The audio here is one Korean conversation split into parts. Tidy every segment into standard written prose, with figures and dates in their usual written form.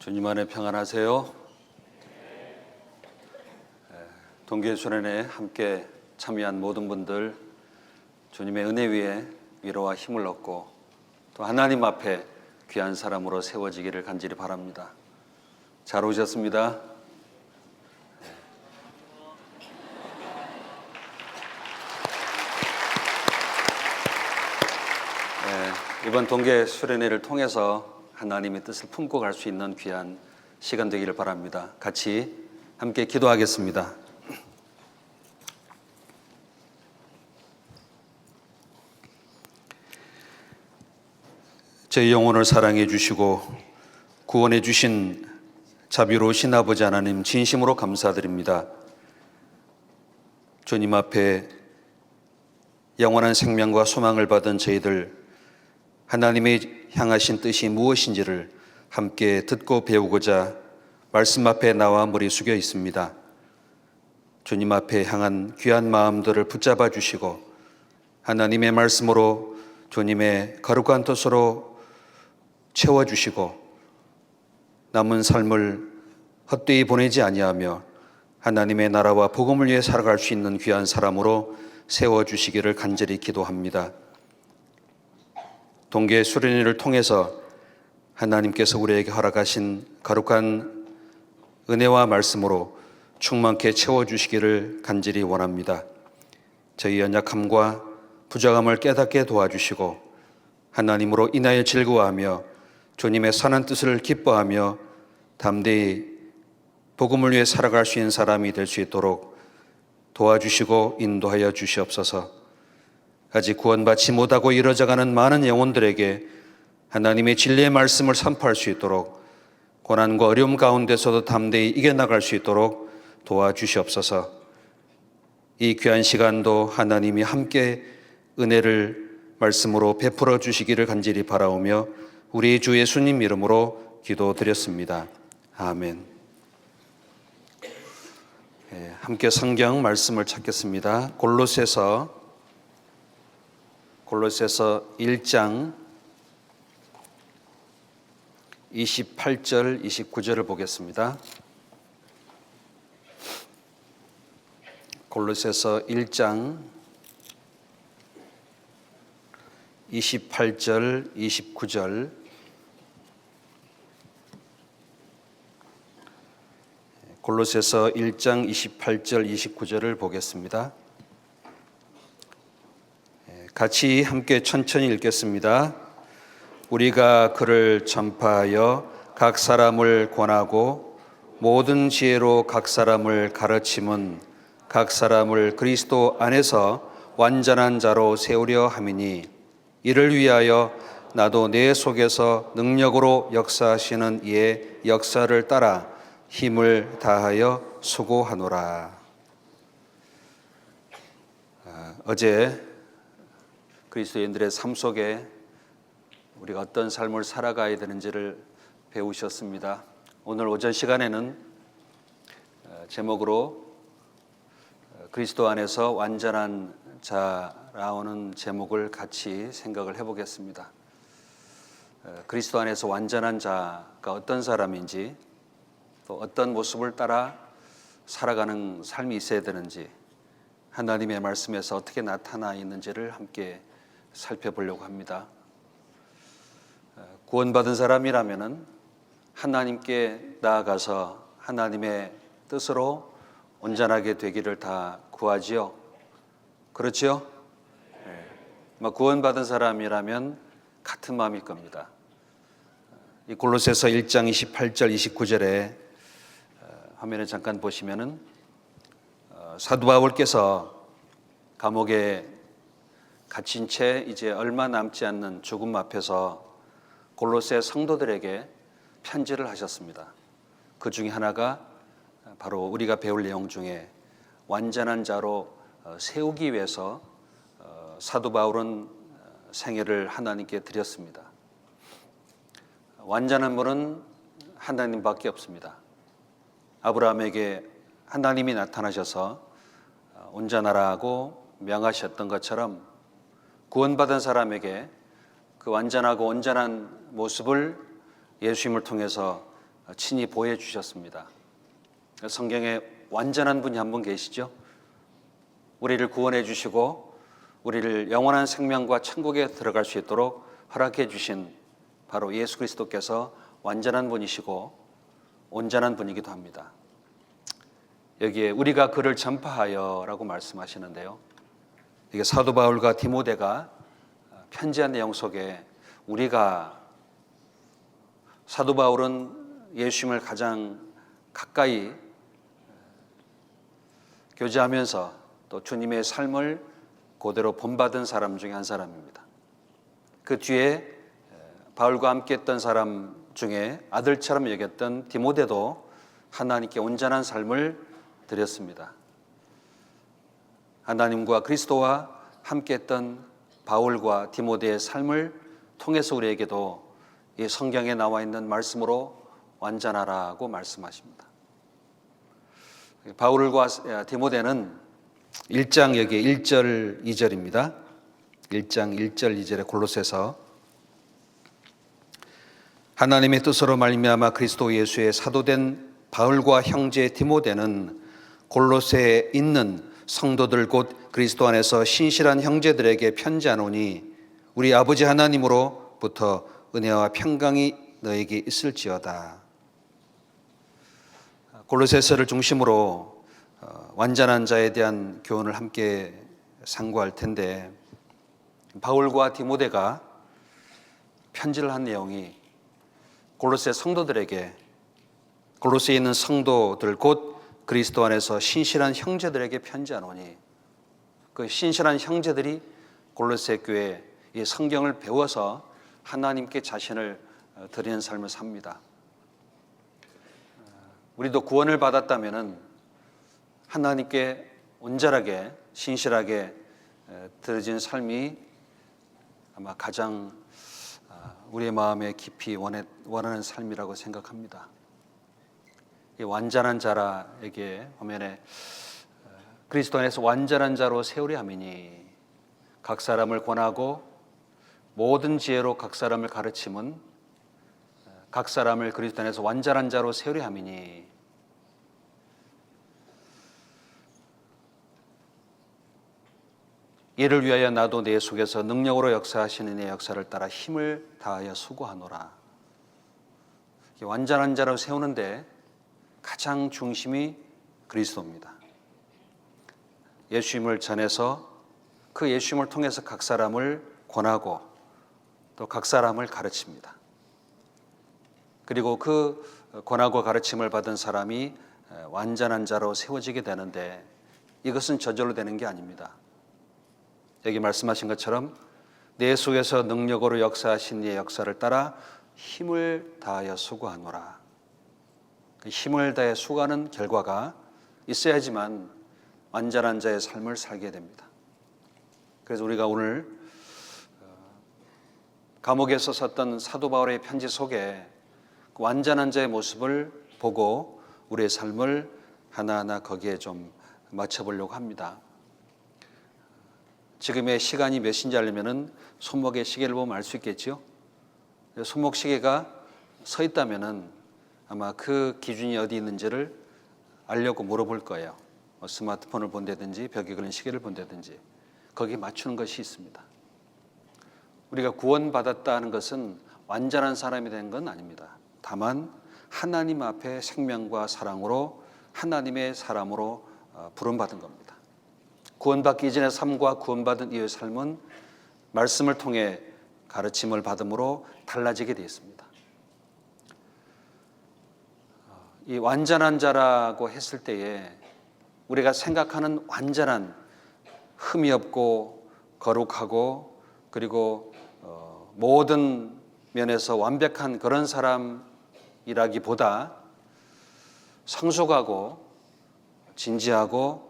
주님 안에 평안하세요. 동계수련회에 함께 참여한 모든 분들, 주님의 은혜 위에 위로와 힘을 얻고 또 하나님 앞에 귀한 사람으로 세워지기를 간절히 바랍니다. 잘 오셨습니다. 이번 동계수련회를 통해서 하나님의 뜻을 품고 갈 수 있는 귀한 시간 되기를 바랍니다. 같이 함께 기도하겠습니다. 저희 영혼을 사랑해 주시고 구원해 주신 자비로우신 아버지 하나님, 진심으로 감사드립니다. 주님 앞에 영원한 생명과 소망을 받은 저희들, 하나님의 향하신 뜻이 무엇인지를 함께 듣고 배우고자 말씀 앞에 나와 머리 숙여 있습니다. 주님 앞에 향한 귀한 마음들을 붙잡아 주시고 하나님의 말씀으로 주님의 거룩한 뜻으로 채워주시고 남은 삶을 헛되이 보내지 아니하며 하나님의 나라와 복음을 위해 살아갈 수 있는 귀한 사람으로 세워주시기를 간절히 기도합니다. 동계 수련회를 통해서 하나님께서 우리에게 허락하신 거룩한 은혜와 말씀으로 충만케 채워주시기를 간절히 원합니다. 저희 연약함과 부족함을 깨닫게 도와주시고 하나님으로 인하여 즐거워하며 주님의 선한 뜻을 기뻐하며 담대히 복음을 위해 살아갈 수 있는 사람이 될 수 있도록 도와주시고 인도하여 주시옵소서. 아직 구원받지 못하고 이뤄져가는 많은 영혼들에게 하나님의 진리의 말씀을 선포할 수 있도록 고난과 어려움 가운데서도 담대히 이겨나갈 수 있도록 도와주시옵소서. 이 귀한 시간도 하나님이 함께 은혜를 말씀으로 베풀어 주시기를 간절히 바라오며 우리 주 예수님 이름으로 기도드렸습니다. 아멘. 함께 성경 말씀을 찾겠습니다. 골로새서 1장 28절 29절을 보겠습니다. 골로새서 1장 28절 29절 골로새서 1장 28절 29절을 보겠습니다. 같이 함께 천천히 읽겠습니다. 우리가 그를 전파하여 각 사람을 권하고 모든 지혜로 각 사람을 가르침은 각 사람을 그리스도 안에서 완전한 자로 세우려 함이니 이를 위하여 나도 내 속에서 능력으로 역사하시는 이의 역사를 따라 힘을 다하여 수고하노라. 어제 그리스도인들의 삶 속에 우리가 어떤 삶을 살아가야 되는지를 배우셨습니다. 오늘 오전 시간에는 제목으로 그리스도 안에서 완전한 자라는 제목을 같이 생각을 해보겠습니다. 그리스도 안에서 완전한 자가 어떤 사람인지, 또 어떤 모습을 따라 살아가는 삶이 있어야 되는지, 하나님의 말씀에서 어떻게 나타나 있는지를 함께 살펴보려고 합니다. 구원받은 사람이라면은 하나님께 나아가서 하나님의 뜻으로 온전하게 되기를 다 구하지요. 그렇죠? 구원받은 사람이라면 같은 마음일 겁니다. 이 골로새서 1장 28절 29절에 화면에 잠깐 보시면은 사도 바울께서 감옥에 갇힌 채 이제 얼마 남지 않는 죽음 앞에서 골로새 성도들에게 편지를 하셨습니다. 그 중에 하나가 바로 우리가 배울 내용 중에 완전한 자로 세우기 위해서 사도 바울은 생애를 하나님께 드렸습니다. 완전한 분은 하나님밖에 없습니다. 아브라함에게 하나님이 나타나셔서 온전하라고 명하셨던 것처럼 구원받은 사람에게 그 완전하고 온전한 모습을 예수님을 통해서 친히 보여주셨습니다. 성경에 완전한 분이 한 분 계시죠? 우리를 구원해 주시고 우리를 영원한 생명과 천국에 들어갈 수 있도록 허락해 주신 바로 예수 그리스도께서 완전한 분이시고 온전한 분이기도 합니다. 여기에 우리가 그를 전파하여 라고 말씀하시는데요, 이게 사도 바울과 디모데가 편지한 내용 속에 우리가, 사도 바울은 예수님을 가장 가까이 교제하면서 또 주님의 삶을 그대로 본받은 사람 중에 한 사람입니다. 그 뒤에 바울과 함께 했던 사람 중에 아들처럼 여겼던 디모데도 하나님께 온전한 삶을 드렸습니다. 하나님과 그리스도와 함께 했던 바울과 디모데의 삶을 통해서 우리에게도 이 성경에 나와 있는 말씀으로 완전하라고 말씀하십니다. 바울과 디모데는 1장 여기 1절 2절입니다. 1장 1절 2절에 골로새서 하나님의 뜻으로 말미암아 그리스도 예수의 사도된 바울과 형제 디모데는 골로새에 있는 성도들 곧 그리스도 안에서 신실한 형제들에게 편지하노니 우리 아버지 하나님으로부터 은혜와 평강이 너에게 있을지어다. 골로새서를 중심으로 완전한 자에 대한 교훈을 함께 상고할 텐데, 바울과 디모데가 편지를 한 내용이 골로새 성도들에게, 골로새에 있는 성도들 곧 그리스도 안에서 신실한 형제들에게 편지하노니, 그 신실한 형제들이 골로새 교회에 이 성경을 배워서 하나님께 자신을 드리는 삶을 삽니다. 우리도 구원을 받았다면 하나님께 온전하게 신실하게 드려진 삶이 아마 가장 우리의 마음에 깊이 원하는 삶이라고 생각합니다. 이 완전한 자라에게 화면에 그리스도 안에서 완전한 자로 세우려 함이니 각 사람을 권하고 모든 지혜로 각 사람을 가르침은 각 사람을 그리스도 안에서 완전한 자로 세우려 함이니, 이를 위하여 나도 내 속에서 능력으로 역사하시는 내 역사를 따라 힘을 다하여 수고하노라. 완전한 자로 세우는데 가장 중심이 그리스도입니다. 예수님을 전해서 그 예수님을 통해서 각 사람을 권하고 또 각 사람을 가르칩니다. 그리고 그 권하고 가르침을 받은 사람이 완전한 자로 세워지게 되는데, 이것은 저절로 되는 게 아닙니다. 여기 말씀하신 것처럼 내 속에서 능력으로 역사하신 이의 역사를 따라 힘을 다하여 수고하노라. 힘을 다해 수고하는 결과가 있어야지만 완전한 자의 삶을 살게 됩니다. 그래서 우리가 오늘 감옥에서 썼던 사도 바울의 편지 속에 그 완전한 자의 모습을 보고 우리의 삶을 하나하나 거기에 좀 맞춰보려고 합니다. 지금의 시간이 몇 시인지 알려면 손목의 시계를 보면 알 수 있겠죠. 손목 시계가 서 있다면 아마 그 기준이 어디 있는지를 알려고 물어볼 거예요. 스마트폰을 본다든지 벽에 걸린 시계를 본다든지 거기에 맞추는 것이 있습니다. 우리가 구원받았다는 것은 완전한 사람이 된 건 아닙니다. 다만 하나님 앞에 생명과 사랑으로 하나님의 사람으로 부름받은 겁니다. 구원받기 이전의 삶과 구원받은 이후의 삶은 말씀을 통해 가르침을 받음으로 달라지게 되어 있습니다. 이 완전한 자라고 했을 때에 우리가 생각하는 완전한, 흠이 없고 거룩하고 그리고 모든 면에서 완벽한 그런 사람이라기보다 성숙하고 진지하고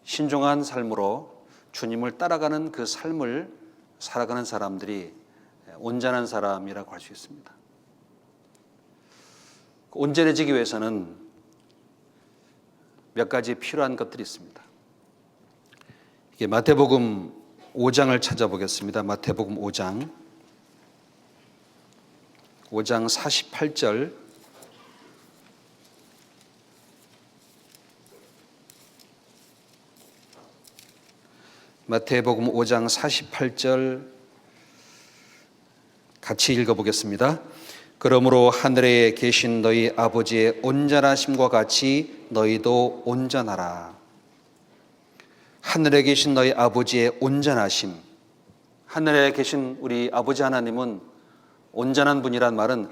신중한 삶으로 주님을 따라가는 그 삶을 살아가는 사람들이 온전한 사람이라고 할 수 있습니다. 온전해지기 위해서는 몇 가지 필요한 것들이 있습니다. 이게 마태복음 5장을 찾아보겠습니다. 마태복음 5장 48절 마태복음 5장 48절 같이 읽어보겠습니다. 그러므로 하늘에 계신 너희 아버지의 온전하심과 같이 너희도 온전하라. 하늘에 계신 너희 아버지의 온전하심. 하늘에 계신 우리 아버지 하나님은 온전한 분이란 말은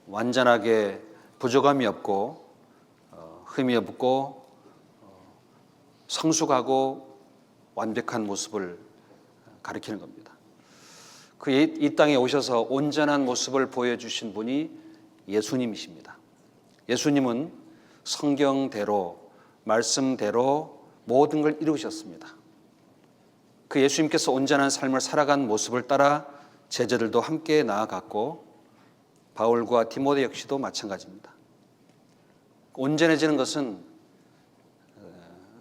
완전하게 부족함이 없고 흠이 없고 성숙하고 완벽한 모습을 가리키는 겁니다. 이 땅에 오셔서 온전한 모습을 보여주신 분이 예수님이십니다. 예수님은 성경대로 말씀대로 모든 걸 이루셨습니다. 그 예수님께서 온전한 삶을 살아간 모습을 따라 제자들도 함께 나아갔고 바울과 디모데 역시도 마찬가지입니다. 온전해지는 것은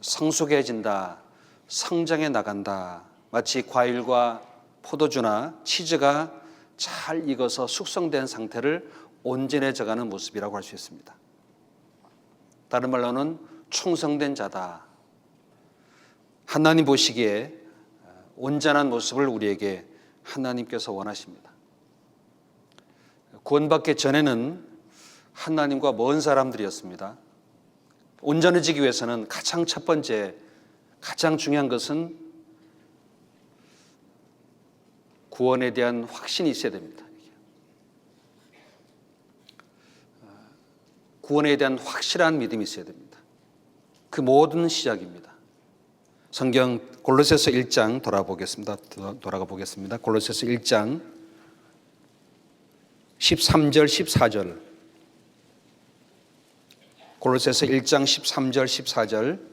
성숙해진다, 성장해 나간다. 마치 과일과 포도주나 치즈가 잘 익어서 숙성된 상태를 온전해져가는 모습이라고 할 수 있습니다. 다른 말로는 충성된 자다. 하나님 보시기에 온전한 모습을 우리에게 하나님께서 원하십니다. 구원받기 전에는 하나님과 먼 사람들이었습니다. 온전해지기 위해서는 가장 첫 번째, 가장 중요한 것은 구원에 대한 확신이 있어야 됩니다. 구원에 대한 확실한 믿음이 있어야 됩니다. 그 모든 시작입니다. 성경 골로새서 1장 돌아가 보겠습니다. 골로새서 1장 13절 14절. 골로새서 1장 13절 14절.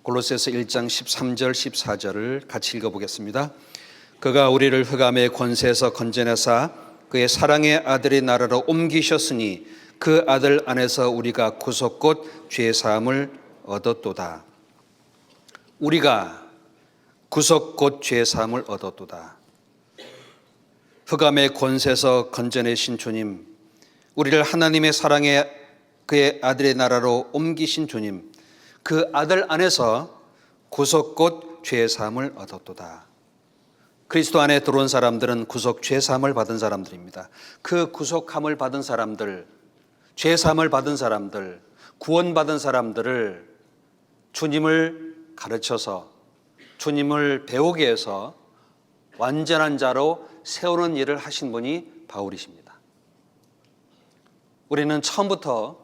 골로새서 1장 13절 14절을 같이 읽어보겠습니다. 그가 우리를 흑암의 권세에서 건져내사 그의 사랑의 아들의 나라로 옮기셨으니 그 아들 안에서 우리가 구속 곧 죄 사함을 얻었도다. 우리가 구속 곧 죄 사함을 얻었도다. 흑암의 권세에서 건져내신 주님, 우리를 하나님의 사랑의 그의 아들의 나라로 옮기신 주님, 그 아들 안에서 구속 곧 죄 사함을 얻었도다. 그리스도 안에 들어온 사람들은 구속 죄 사함을 받은 사람들입니다. 그 구속함을 받은 사람들, 죄 사함을 받은 사람들, 구원받은 사람들을 주님을 가르쳐서 주님을 배우게 해서 완전한 자로 세우는 일을 하신 분이 바울이십니다. 우리는 처음부터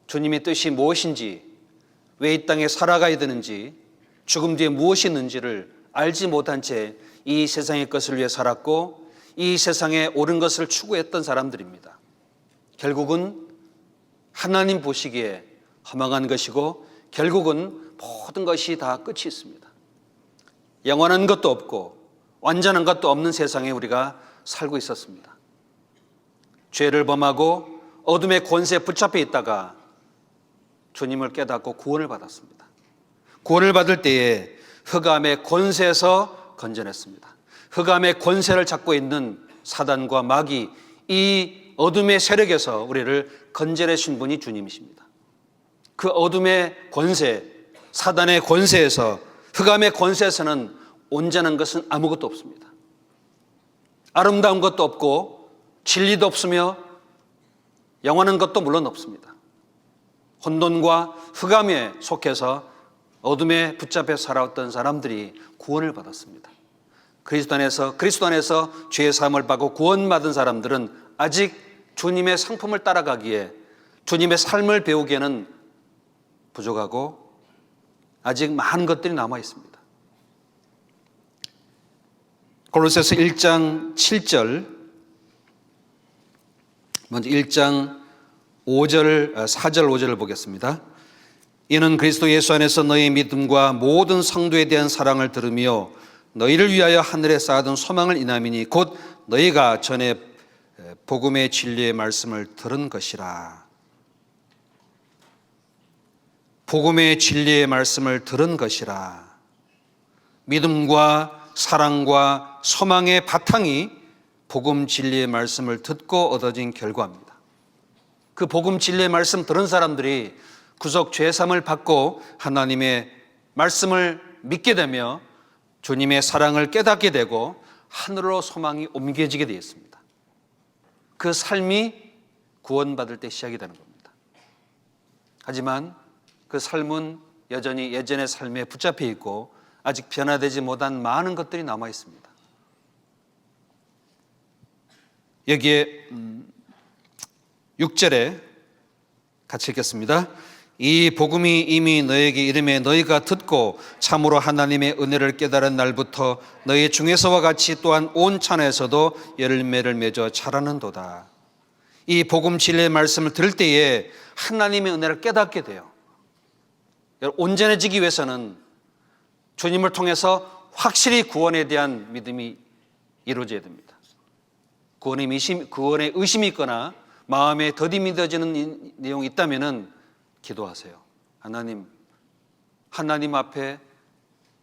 주님의 뜻이 무엇인지, 왜 이 땅에 살아가야 되는지, 죽음 뒤에 무엇이 있는지를 알지 못한 채 이 세상의 것을 위해 살았고 이 세상에 옳은 것을 추구했던 사람들입니다. 결국은 하나님 보시기에 허망한 것이고 결국은 모든 것이 다 끝이 있습니다. 영원한 것도 없고 완전한 것도 없는 세상에 우리가 살고 있었습니다. 죄를 범하고 어둠의 권세에 붙잡혀 있다가 주님을 깨닫고 구원을 받았습니다. 구원을 받을 때에 흑암의 권세에서 건져냈습니다. 흑암의 권세를 잡고 있는 사단과 마귀, 이 어둠의 세력에서 우리를 건져내신 분이 주님이십니다. 그 어둠의 권세, 사단의 권세에서, 흑암의 권세에서는 온전한 것은 아무것도 없습니다. 아름다운 것도 없고 진리도 없으며 영원한 것도 물론 없습니다. 혼돈과 흑암에 속해서 어둠에 붙잡혀 살아왔던 사람들이 구원을 받았습니다. 그리스도 안에서 죄의 사함을 받고 구원받은 사람들은 아직 주님의 상품을 따라가기에, 주님의 삶을 배우기에는 부족하고 아직 많은 것들이 남아 있습니다. 골로새서 1장 7절, 먼저 1장 4절 5절을 보겠습니다. 이는 그리스도 예수 안에서 너희의 믿음과 모든 성도에 대한 사랑을 들으며 너희를 위하여 하늘에 쌓아둔 소망을 인함이니 곧 너희가 전에 복음의 진리의 말씀을 들은 것이라. 복음의 진리의 말씀을 들은 것이라. 믿음과 사랑과 소망의 바탕이 복음 진리의 말씀을 듣고 얻어진 결과입니다. 그 복음 진리의 말씀 들은 사람들이 구속 죄사함을 받고 하나님의 말씀을 믿게 되며 주님의 사랑을 깨닫게 되고 하늘로 소망이 옮겨지게 되었습니다. 그 삶이 구원받을 때 시작이 되는 겁니다. 하지만 그 삶은 여전히 예전의 삶에 붙잡혀 있고 아직 변화되지 못한 많은 것들이 남아 있습니다. 여기에 6절에 같이 읽겠습니다. 이 복음이 이미 너에게 이름에 너희가 듣고 참으로 하나님의 은혜를 깨달은 날부터 너희 중에서와 같이 또한 온 천하에서도 열매를 맺어 자라는도다. 이 복음 진리의 말씀을 들을 때에 하나님의 은혜를 깨닫게 돼요. 온전해지기 위해서는 주님을 통해서 확실히 구원에 대한 믿음이 이루어져야 됩니다. 구원에 의심이 있거나 마음에 더디 믿어지는 내용이 있다면 기도하세요. 하나님 앞에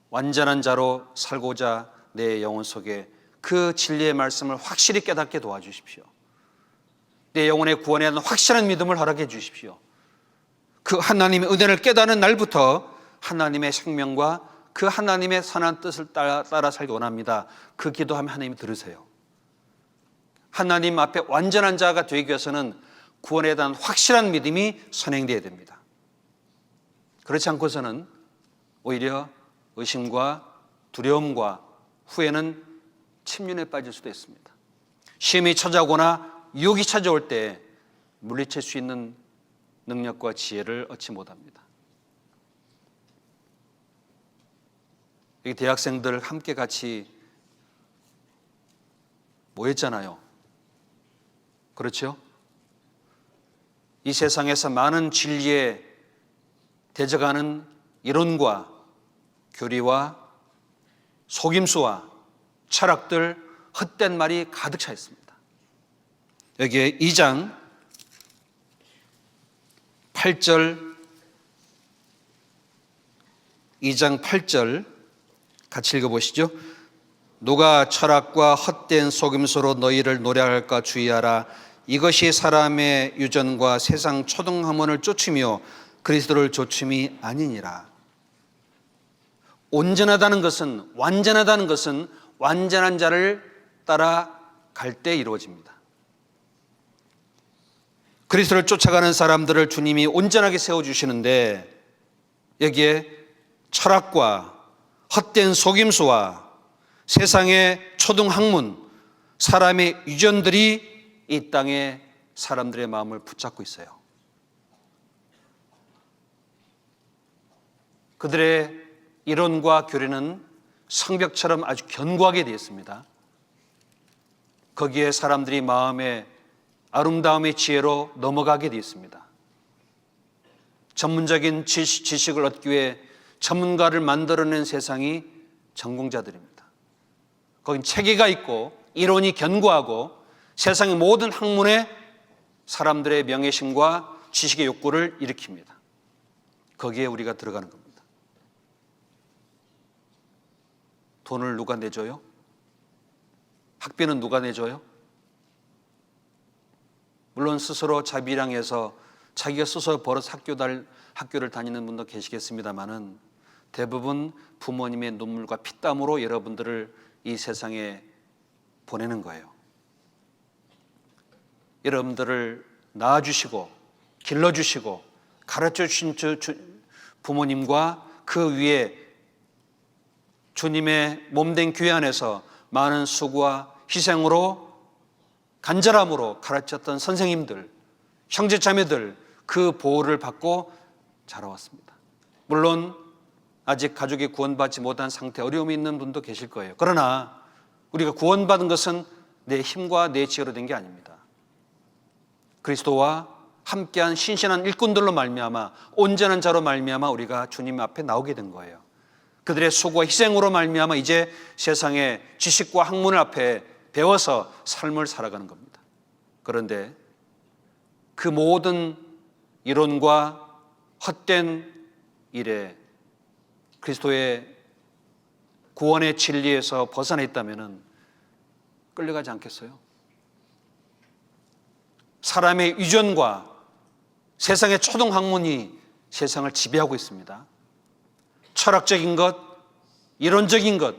완전한 자로 살고자 내 영혼 속에 그 진리의 말씀을 확실히 깨닫게 도와주십시오. 내 영혼의 구원에 대한 확실한 믿음을 허락해 주십시오. 그 하나님의 은혜를 깨닫는 날부터 하나님의 생명과 그 하나님의 선한 뜻을 따라 살기 원합니다. 그 기도하면 하나님이 들으세요. 하나님 앞에 완전한 자가 되기 위해서는 구원에 대한 확실한 믿음이 선행되어야 됩니다. 그렇지 않고서는 오히려 의심과 두려움과 후회는 침륜에 빠질 수도 있습니다. 시험이 찾아오거나 유혹이 찾아올 때 물리칠 수 있는 능력과 지혜를 얻지 못합니다. 여기 대학생들 함께 같이 모였잖아요. 그렇죠? 이 세상에서 많은 진리에 대적하는 이론과 교리와 속임수와 철학들, 헛된 말이 가득 차 있습니다. 여기에 2장 8절 같이 읽어보시죠. 누가 철학과 헛된 속임수로 너희를 노략할까 주의하라. 이것이 사람의 유전과 세상 초등학문을 쫓으며 그리스도를 좇음이 아니니라. 완전하다는 것은 완전한 자를 따라갈 때 이루어집니다. 그리스도를 쫓아가는 사람들을 주님이 온전하게 세워주시는데 여기에 철학과 헛된 속임수와 세상의 초등학문, 사람의 유전들이 이 땅에 사람들의 마음을 붙잡고 있어요. 그들의 이론과 교리는 성벽처럼 아주 견고하게 되어 있습니다. 거기에 사람들이 마음의 아름다움의 지혜로 넘어가게 되어 있습니다. 전문적인 지식을 얻기 위해 전문가를 만들어낸 세상이 전공자들입니다. 거긴 체계가 있고 이론이 견고하고 세상의 모든 학문에 사람들의 명예심과 지식의 욕구를 일으킵니다. 거기에 우리가 들어가는 겁니다. 돈을 누가 내줘요? 학비는 누가 내줘요? 물론 스스로 자비량해서 자기가 스스로 벌어서 학교를 다니는 분도 계시겠습니다만은 대부분 부모님의 눈물과 피땀으로 여러분들을 이 세상에 보내는 거예요. 여러분들을 낳아주시고 길러주시고 가르쳐주신 부모님과 그 위에 주님의 몸된 교회 안에서 많은 수고와 희생으로 간절함으로 가르쳤던 선생님들, 형제자매들 그 보호를 받고 자라왔습니다. 물론 아직 가족이 구원받지 못한 상태 어려움이 있는 분도 계실 거예요. 그러나 우리가 구원받은 것은 내 힘과 내 지혜로 된 게 아닙니다. 그리스도와 함께한 신실한 일꾼들로 말미암아 온전한 자로 말미암아 우리가 주님 앞에 나오게 된 거예요. 그들의 수고와 희생으로 말미암아 이제 세상의 지식과 학문을 앞에 배워서 삶을 살아가는 겁니다. 그런데 그 모든 이론과 헛된 일에 그리스도의 구원의 진리에서 벗어나 있다면 끌려가지 않겠어요? 사람의 유전과 세상의 초등학문이 세상을 지배하고 있습니다. 철학적인 것, 이론적인 것,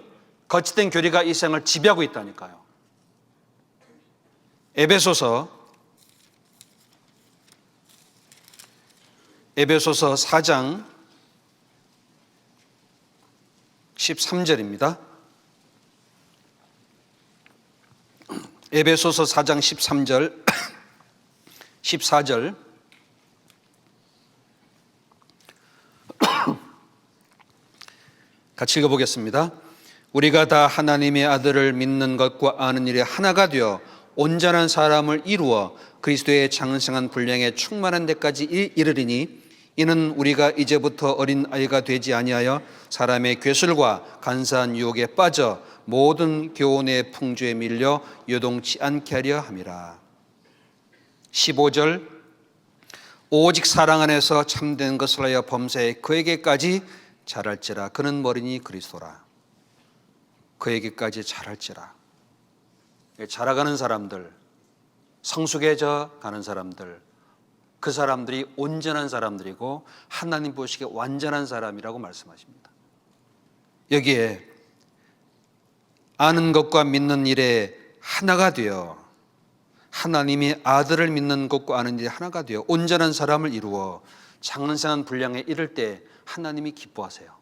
거짓된 교리가 이 세상을 지배하고 있다니까요. 에베소서 4장 13절입니다. 에베소서 4장 13절, 14절. 같이 읽어보겠습니다. 우리가 다 하나님의 아들을 믿는 것과 아는 일에 하나가 되어 온전한 사람을 이루어 그리스도의 장성한 분량에 충만한 데까지 이르리니 이는 우리가 이제부터 어린 아이가 되지 아니하여 사람의 괴술과 간사한 유혹에 빠져 모든 교훈의 풍조에 밀려 요동치 않게 하려 함이라. 15절. 오직 사랑 안에서 참된 것을 하여 범사에 그에게까지 자랄지라. 그는 머리니 그리스도라. 그에게까지 자랄지라. 자라가는 사람들, 성숙해져 가는 사람들, 그 사람들이 온전한 사람들이고 하나님 보시기에 완전한 사람이라고 말씀하십니다. 여기에 아는 것과 믿는 일에 하나가 되어, 하나님의 아들을 믿는 것과 아는 일에 하나가 되어 온전한 사람을 이루어 장성한 분량에 이를 때 하나님이 기뻐하세요.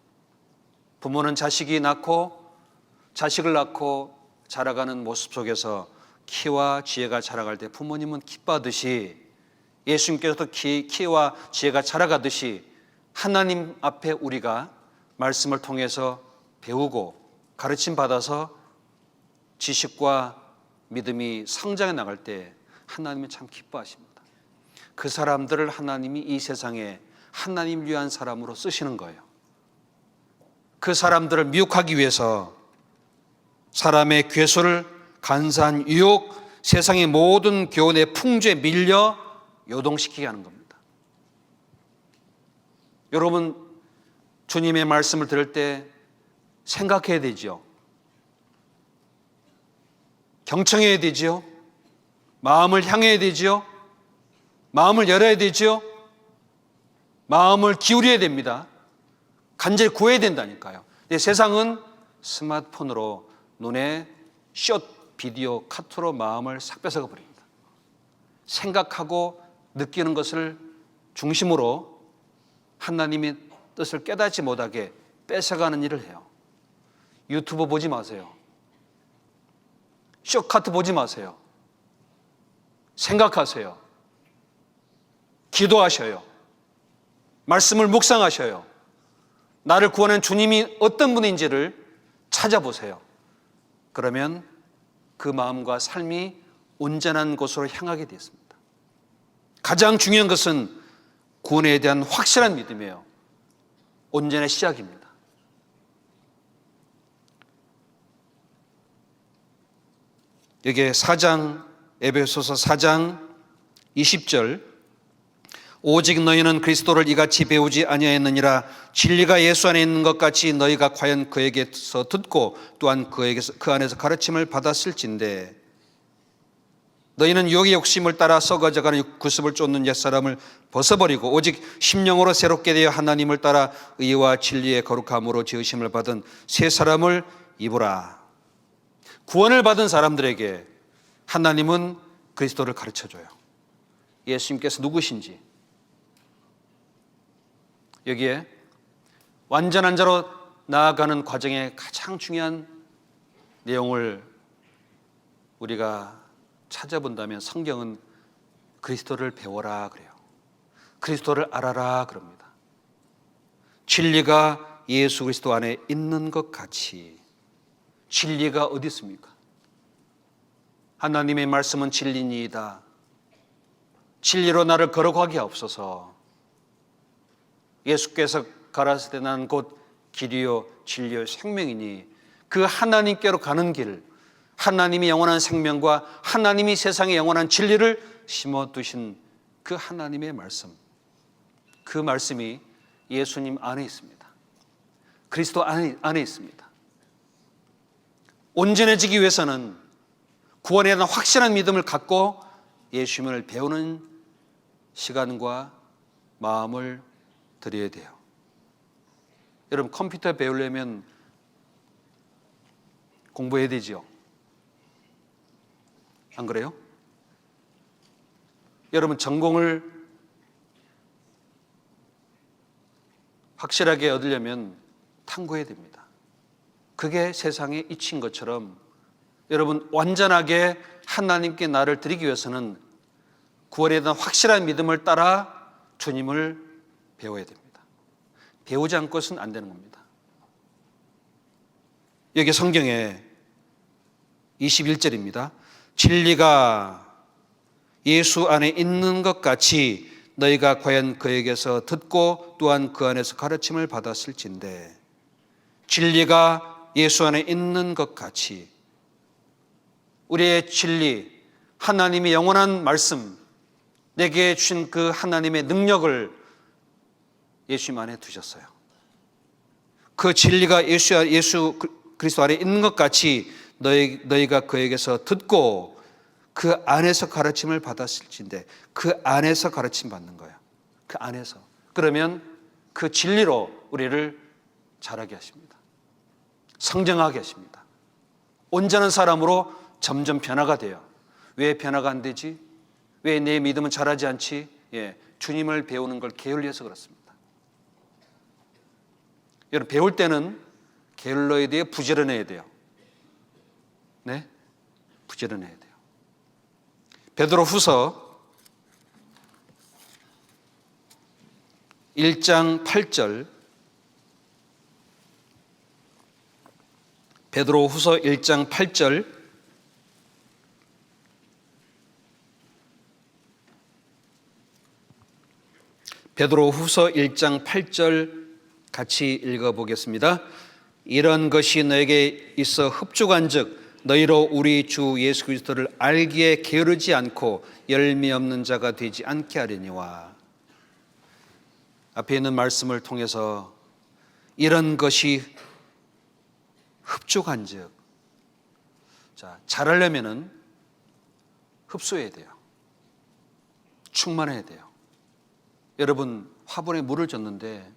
부모는 자식을 낳고 자라가는 모습 속에서 키와 지혜가 자라갈 때 부모님은 기뻐하듯이, 예수님께서도 키와 지혜가 자라가듯이 하나님 앞에 우리가 말씀을 통해서 배우고 가르침 받아서 지식과 믿음이 성장해 나갈 때 하나님이 참 기뻐하십니다. 그 사람들을 하나님이 이 세상에 하나님 위한 사람으로 쓰시는 거예요. 그 사람들을 미혹하기 위해서 사람의 괴소를, 간사한 유혹, 세상의 모든 교훈의 풍조에 밀려 요동시키게 하는 겁니다. 여러분, 주님의 말씀을 들을 때 생각해야 되죠. 경청해야 되죠. 마음을 향해야 되죠. 마음을 열어야 되죠. 마음을 기울여야 됩니다. 간절히 구해야 된다니까요. 세상은 스마트폰으로 눈에 숏 비디오 카트로 마음을 싹 뺏어가 버립니다. 생각하고 느끼는 것을 중심으로 하나님의 뜻을 깨닫지 못하게 뺏어가는 일을 해요. 유튜브 보지 마세요. 숏카트 보지 마세요. 생각하세요. 기도하셔요. 말씀을 묵상하셔요. 나를 구원한 주님이 어떤 분인지를 찾아보세요. 그러면 그 마음과 삶이 온전한 곳으로 향하게 되었습니다. 가장 중요한 것은 구원에 대한 확실한 믿음이에요. 온전의 시작입니다. 여기에 에베소서 4장 20절, 오직 너희는 그리스도를 이같이 배우지 아니하였느니라. 진리가 예수 안에 있는 것 같이 너희가 과연 그에게서 듣고 또한 그 안에서 가르침을 받았을진데, 너희는 유혹의 욕심을 따라 썩어져가는 구습을 쫓는 옛사람을 벗어버리고 오직 심령으로 새롭게 되어 하나님을 따라 의와 진리의 거룩함으로 지으심을 받은 새 사람을 입으라. 구원을 받은 사람들에게 하나님은 그리스도를 가르쳐줘요. 예수님께서 누구신지. 여기에 완전한 자로 나아가는 과정의 가장 중요한 내용을 우리가 찾아본다면 성경은 그리스도를 배워라 그래요. 그리스도를 알아라 그럽니다. 진리가 예수 그리스도 안에 있는 것 같이. 진리가 어디 있습니까? 하나님의 말씀은 진리니이다. 진리로 나를 거룩하게 하옵소서. 예수께서 가라사대 때 나는 곧 길이요 진리요 생명이니, 그 하나님께로 가는 길, 하나님이 영원한 생명과 하나님이 세상에 영원한 진리를 심어두신 그 하나님의 말씀, 그 말씀이 예수님 안에 있습니다. 그리스도 안에 있습니다. 온전해지기 위해서는 구원에 대한 확실한 믿음을 갖고 예수님을 배우는 시간과 마음을 드려야 돼요. 여러분, 컴퓨터 배우려면 공부해야 되죠. 안 그래요? 여러분, 전공을 확실하게 얻으려면 탐구해야 됩니다. 그게 세상의 이치인 것처럼 여러분, 완전하게 하나님께 나를 드리기 위해서는 구원에 대한 확실한 믿음을 따라 주님을 배워야 됩니다. 배우지 않고서는 안 되는 겁니다. 여기 성경에 21절입니다. 진리가 예수 안에 있는 것 같이 너희가 과연 그에게서 듣고 또한 그 안에서 가르침을 받았을진데, 진리가 예수 안에 있는 것 같이, 우리의 진리, 하나님의 영원한 말씀, 내게 주신 그 하나님의 능력을 예수님 안에 두셨어요. 그 진리가 예수 그리스도 안에 있는 것 같이 너희가 그에게서 듣고 그 안에서 가르침을 받았을진데, 그 안에서 가르침 받는 거예요. 그 안에서. 그러면 그 진리로 우리를 자라게 하십니다. 성장하게 하십니다. 온전한 사람으로 점점 변화가 돼요. 왜 변화가 안 되지? 왜 내 믿음은 자라지 않지? 주님을 배우는 걸 게을리해서 그렇습니다. 여러분, 배울 때는 게을러야 돼요? 부지런해야 돼요? 네? 부지런해야 돼요. 베드로후서 1장 8절, 베드로후서 1장 8절, 베드로후서 1장 8절 같이 읽어보겠습니다. 이런 것이 너에게 있어 흡족한즉 너희로 우리 주 예수 그리스도를 알기에 게으르지 않고 열매 없는 자가 되지 않게 하려니와. 앞에 있는 말씀을 통해서 이런 것이 흡족한즉, 자, 잘하려면은 흡수해야 돼요. 충만해야 돼요. 여러분, 화분에 물을 줬는데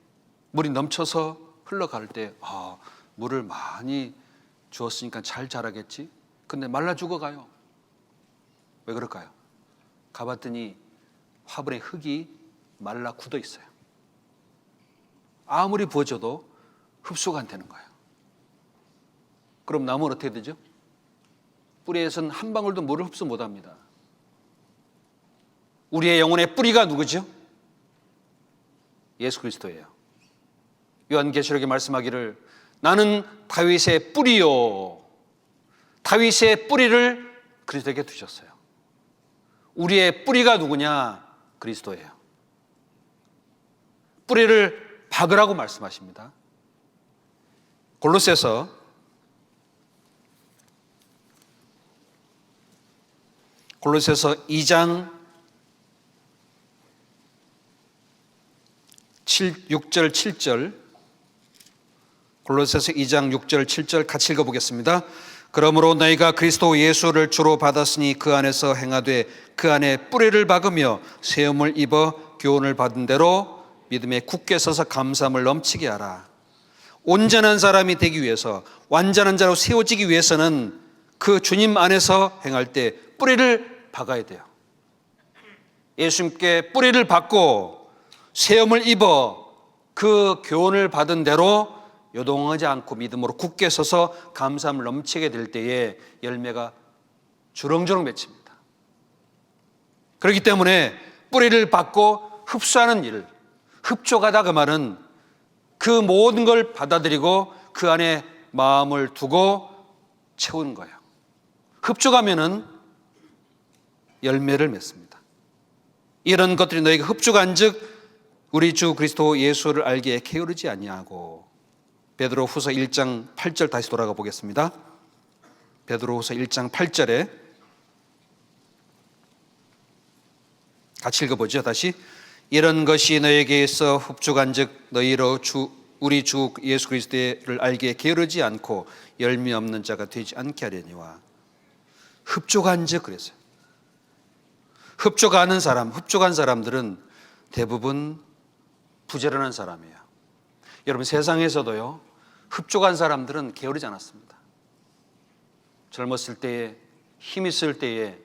물이 넘쳐서 흘러갈 때 물을 많이 주었으니까 잘 자라겠지? 근데 말라 죽어가요. 왜 그럴까요? 가봤더니 화분에 흙이 말라 굳어 있어요. 아무리 부어줘도 흡수가 안 되는 거예요. 그럼 나무는 어떻게 되죠? 뿌리에서는 한 방울도 물을 흡수 못합니다. 우리의 영혼의 뿌리가 누구죠? 예수 그리스도예요. 요한계시록에 말씀하기를 나는 다윗의 뿌리요. 다윗의 뿌리를 그리스도에게 두셨어요. 우리의 뿌리가 누구냐? 그리스도예요. 뿌리를 박으라고 말씀하십니다. 골로새서 2장 6절 7절, 골로새서 2장 6절 7절 같이 읽어보겠습니다. 그러므로 너희가 그리스도 예수를 주로 받았으니 그 안에서 행하되 그 안에 뿌리를 박으며 세움을 입어 교훈을 받은 대로 믿음에 굳게 서서 감사함을 넘치게 하라. 온전한 사람이 되기 위해서, 완전한 자로 세워지기 위해서는 그 주님 안에서 행할 때 뿌리를 박아야 돼요. 예수님께 뿌리를 박고 세움을 입어 그 교훈을 받은 대로 요동하지 않고 믿음으로 굳게 서서 감사함을 넘치게 될 때에 열매가 주렁주렁 맺힙니다. 그렇기 때문에 뿌리를 박고 흡수하는 일, 흡족하다 그 말은 그 모든 걸 받아들이고 그 안에 마음을 두고 채우는 거예요. 흡족하면은 열매를 맺습니다. 이런 것들이 너희가 흡족한즉 우리 주 그리스도 예수를 알기에 게으르지 아니하고. 베드로후서 1장 8절 다시 돌아가 보겠습니다. 베드로후서 1장 8절에 같이 읽어보죠. 다시. 이런 것이 너에게 있어 흡족한즉 너희로 우리 주 예수 그리스도를 알기에 게으르지 않고 열매 없는 자가 되지 않게 하려니와. 흡족한즉 그랬어요. 흡족한 사람들은 대부분 부지런한 사람이에요. 여러분, 세상에서도요, 흡족한 사람들은 게으르지 않았습니다. 젊었을 때에, 힘 있을 때에,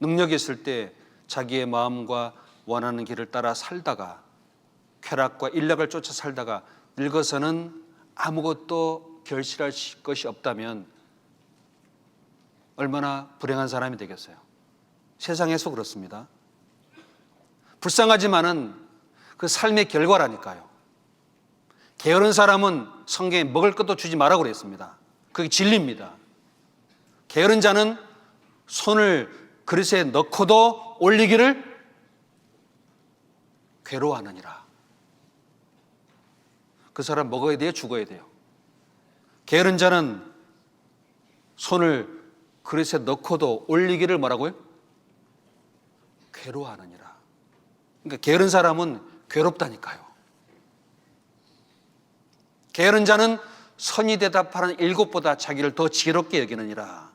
능력이 있을 때 자기의 마음과 원하는 길을 따라 살다가 쾌락과 일락을 쫓아 살다가 늙어서는 아무것도 결실할 것이 없다면 얼마나 불행한 사람이 되겠어요. 세상에서 그렇습니다. 불쌍하지만은 그 삶의 결과라니까요. 게으른 사람은 성경에 먹을 것도 주지 말라고 그랬습니다. 그게 진리입니다. 게으른 자는 손을 그릇에 넣고도 올리기를 괴로워하느니라. 그 사람 먹어야 돼요? 죽어야 돼요? 게으른 자는 손을 그릇에 넣고도 올리기를 뭐라고요? 괴로워하느니라. 그러니까 게으른 사람은 괴롭다니까요. 게으른 자는 선이 대답하는 일곱보다 자기를 더 지혜롭게 여기느니라.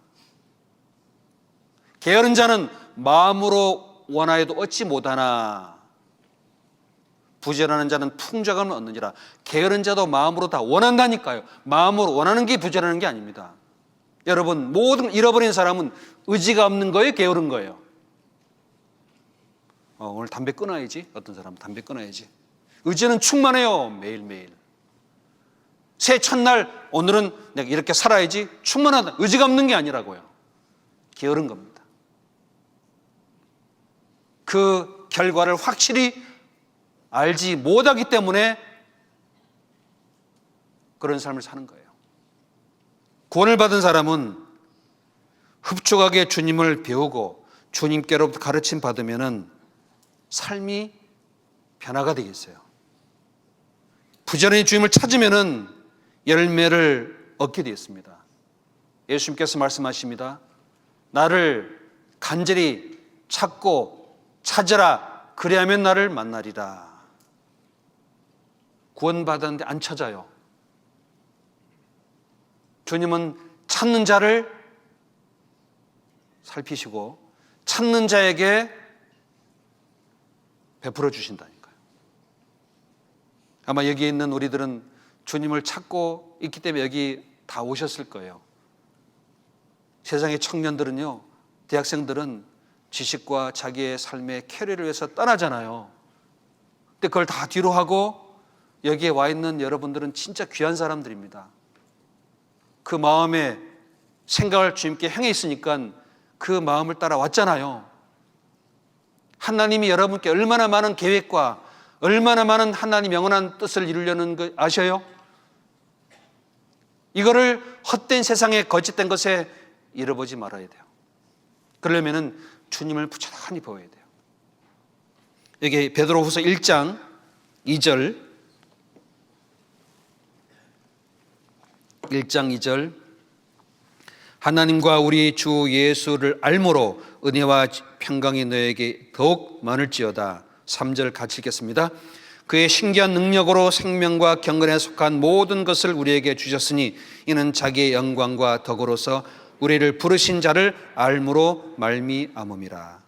게으른 자는 마음으로 원하여도 얻지 못하나 부지런한 자는 풍족함을 얻느니라. 게으른 자도 마음으로 다 원한다니까요. 마음으로 원하는 게 부지런한 게 아닙니다. 여러분, 모든 잃어버린 사람은 의지가 없는 거예요? 게으른 거예요? 오늘 담배 끊어야지. 어떤 사람은 담배 끊어야지. 의지는 충만해요. 매일매일. 새해 첫날 오늘은 내가 이렇게 살아야지. 충만하다. 의지가 없는 게 아니라고요. 게으른 겁니다. 그 결과를 확실히 알지 못하기 때문에 그런 삶을 사는 거예요. 구원을 받은 사람은 흡족하게 주님을 배우고 주님께로부터 가르침 받으면은 삶이 변화가 되겠어요. 부지런히 주님을 찾으면은 열매를 얻게 되었습니다. 예수님께서 말씀하십니다. 나를 간절히 찾고 찾으라. 그리하면 나를 만나리라. 구원받았는데 안 찾아요. 주님은 찾는 자를 살피시고 찾는 자에게 베풀어 주신다니까요. 아마 여기에 있는 우리들은 주님을 찾고 있기 때문에 여기 다 오셨을 거예요. 세상의 청년들은요, 대학생들은 지식과 자기의 삶의 캐리어를 위해서 떠나잖아요. 근데 그걸 다 뒤로 하고 여기에 와 있는 여러분들은 진짜 귀한 사람들입니다. 그 마음에 생각을 주님께 향해 있으니까 그 마음을 따라 왔잖아요. 하나님이 여러분께 얼마나 많은 계획과 얼마나 많은 하나님 영원한 뜻을 이루려는 거 아셔요? 이거를 헛된 세상에 거짓된 것에 잃어보지 말아야 돼요. 그러려면 주님을 부지런히 보아야 돼요. 여기 베드로후서 1장 2절 1장 2절 하나님과 우리 주 예수를 알므로 은혜와 평강이 너에게 더욱 많을지어다. 3절 같이 읽겠습니다. 그의 신기한 능력으로 생명과 경건에 속한 모든 것을 우리에게 주셨으니 이는 자기의 영광과 덕으로서 우리를 부르신 자를 알므로 말미암음이라.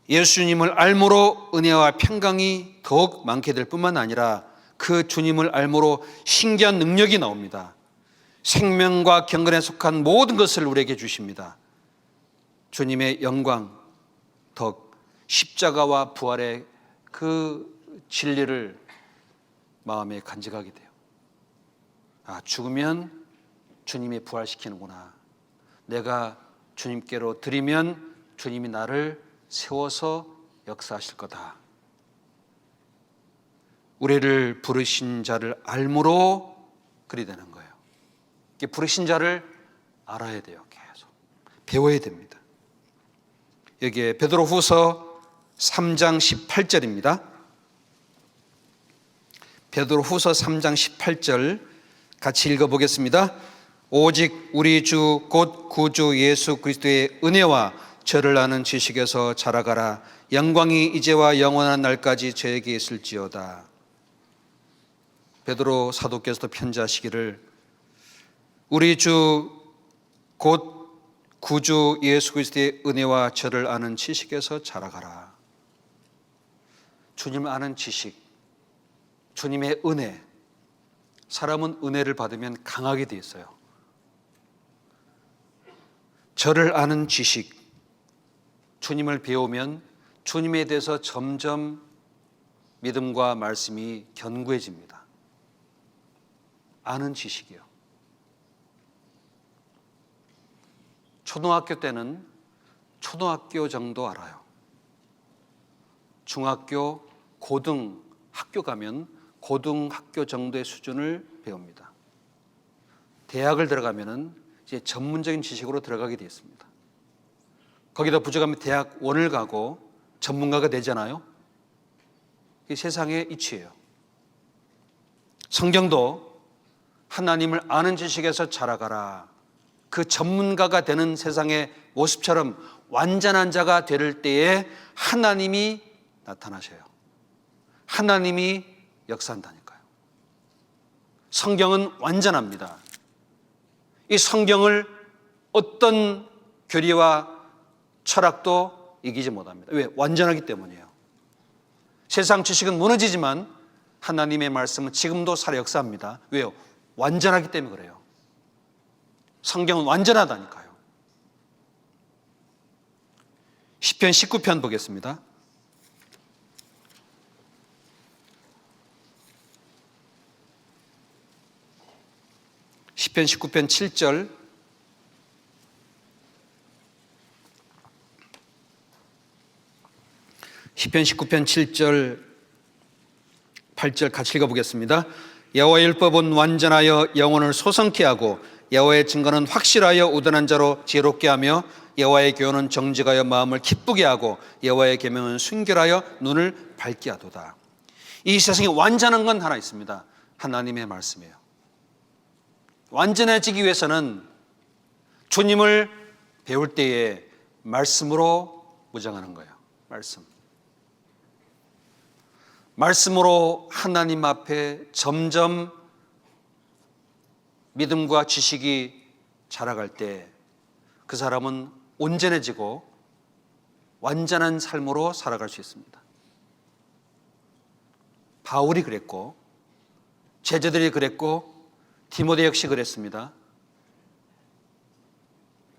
예수님을 알므로 은혜와 평강이 더욱 많게 될 뿐만 아니라 그 주님을 알므로 신기한 능력이 나옵니다. 생명과 경건에 속한 모든 것을 우리에게 주십니다. 주님의 영광, 덕, 십자가와 부활의 그 진리를 마음에 간직하게 돼요. 죽으면 주님이 부활시키는구나. 내가 주님께로 드리면 주님이 나를 세워서 역사하실 거다. 우리를 부르신 자를 알므로 그리 되는 거예요. 부르신 자를 알아야 돼요. 계속 배워야 됩니다. 여기에 베드로후서 3장 18절입니다. 베드로후서 3장 18절 같이 읽어보겠습니다. 오직 우리 주 곧 구주 예수 그리스도의 은혜와 저를 아는 지식에서 자라가라. 영광이 이제와 영원한 날까지 저에게 있을지어다. 베드로 사도께서도 편지하시기를 우리 주 곧 구주 예수 그리스도의 은혜와 저를 아는 지식에서 자라가라. 주님을 아는 지식, 주님의 은혜. 사람은 은혜를 받으면 강하게 돼 있어요. 저를 아는 지식, 주님을 배우면 주님에 대해서 점점 믿음과 말씀이 견고해집니다. 아는 지식이요. 초등학교 때는 초등학교 정도 알아요. 중학교, 고등학교 가면 고등학교 정도의 수준을 배웁니다. 대학을 들어가면은 이제 전문적인 지식으로 들어가게 되어 있습니다. 거기다 부족하면 대학원을 가고 전문가가 되잖아요. 이 세상의 이치예요. 성경도 하나님을 아는 지식에서 자라가라. 그 전문가가 되는 세상의 모습처럼 완전한 자가 될 때에 하나님이 나타나셔요. 하나님이 역사한다니까요. 성경은 완전합니다. 이 성경을 어떤 교리와 철학도 이기지 못합니다. 왜? 완전하기 때문이에요. 세상 지식은 무너지지만 하나님의 말씀은 지금도 살아 역사합니다. 왜요? 완전하기 때문에 그래요. 성경은 완전하다니까요. 시편 19편 보겠습니다. 시편 19편 7절. 시편 19편 7절 8절 같이 읽어보겠습니다. 여호와의 율법은 완전하여 영혼을 소성케 하고 여호와의 증거는 확실하여 우둔한 자로 지혜롭게 하며 여호와의 교훈은 정직하여 마음을 기쁘게 하고 여호와의 계명은 순결하여 눈을 밝게 하도다. 이 세상에 완전한 건 하나 있습니다. 하나님의 말씀이에요. 완전해지기 위해서는 주님을 배울 때에 말씀으로 무장하는 거예요. 말씀으로 하나님 앞에 점점 믿음과 지식이 자라갈 때 그 사람은 온전해지고 완전한 삶으로 살아갈 수 있습니다. 바울이 그랬고 제자들이 그랬고 디모데 역시 그랬습니다.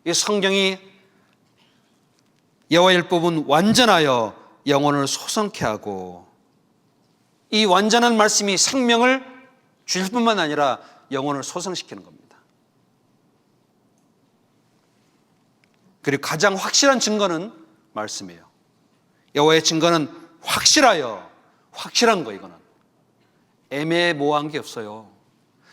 이 성경이 여호와의 율법은 완전하여 영혼을 소성케 하고 이 완전한 말씀이 생명을 줄 뿐만 아니라 영혼을 소성시키는 겁니다. 그리고 가장 확실한 증거는 말씀이에요. 여호와의 증거는 확실한 거. 이거는 애매모호한 게 없어요.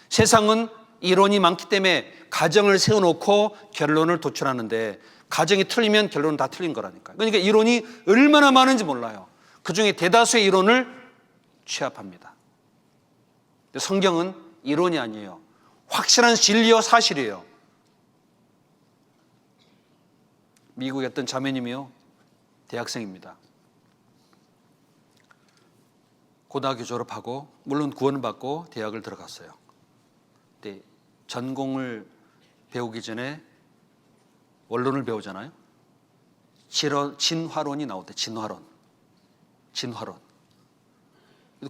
세상은 이론이 많기 때문에 가정을 세워놓고 결론을 도출하는데 가정이 틀리면 결론은 다 틀린 거라니까요. 그러니까 이론이 얼마나 많은지 몰라요. 그중에 대다수의 이론을 취합합니다. 성경은 이론이 아니에요. 확실한 진리요 사실이에요. 미국의 어떤 자매님이요, 대학생입니다. 고등학교 졸업하고 물론 구원을 받고 대학을 들어갔어요. 근데 전공을 배우기 전에 원론을 배우잖아요. 진화론이 나오대. 진화론.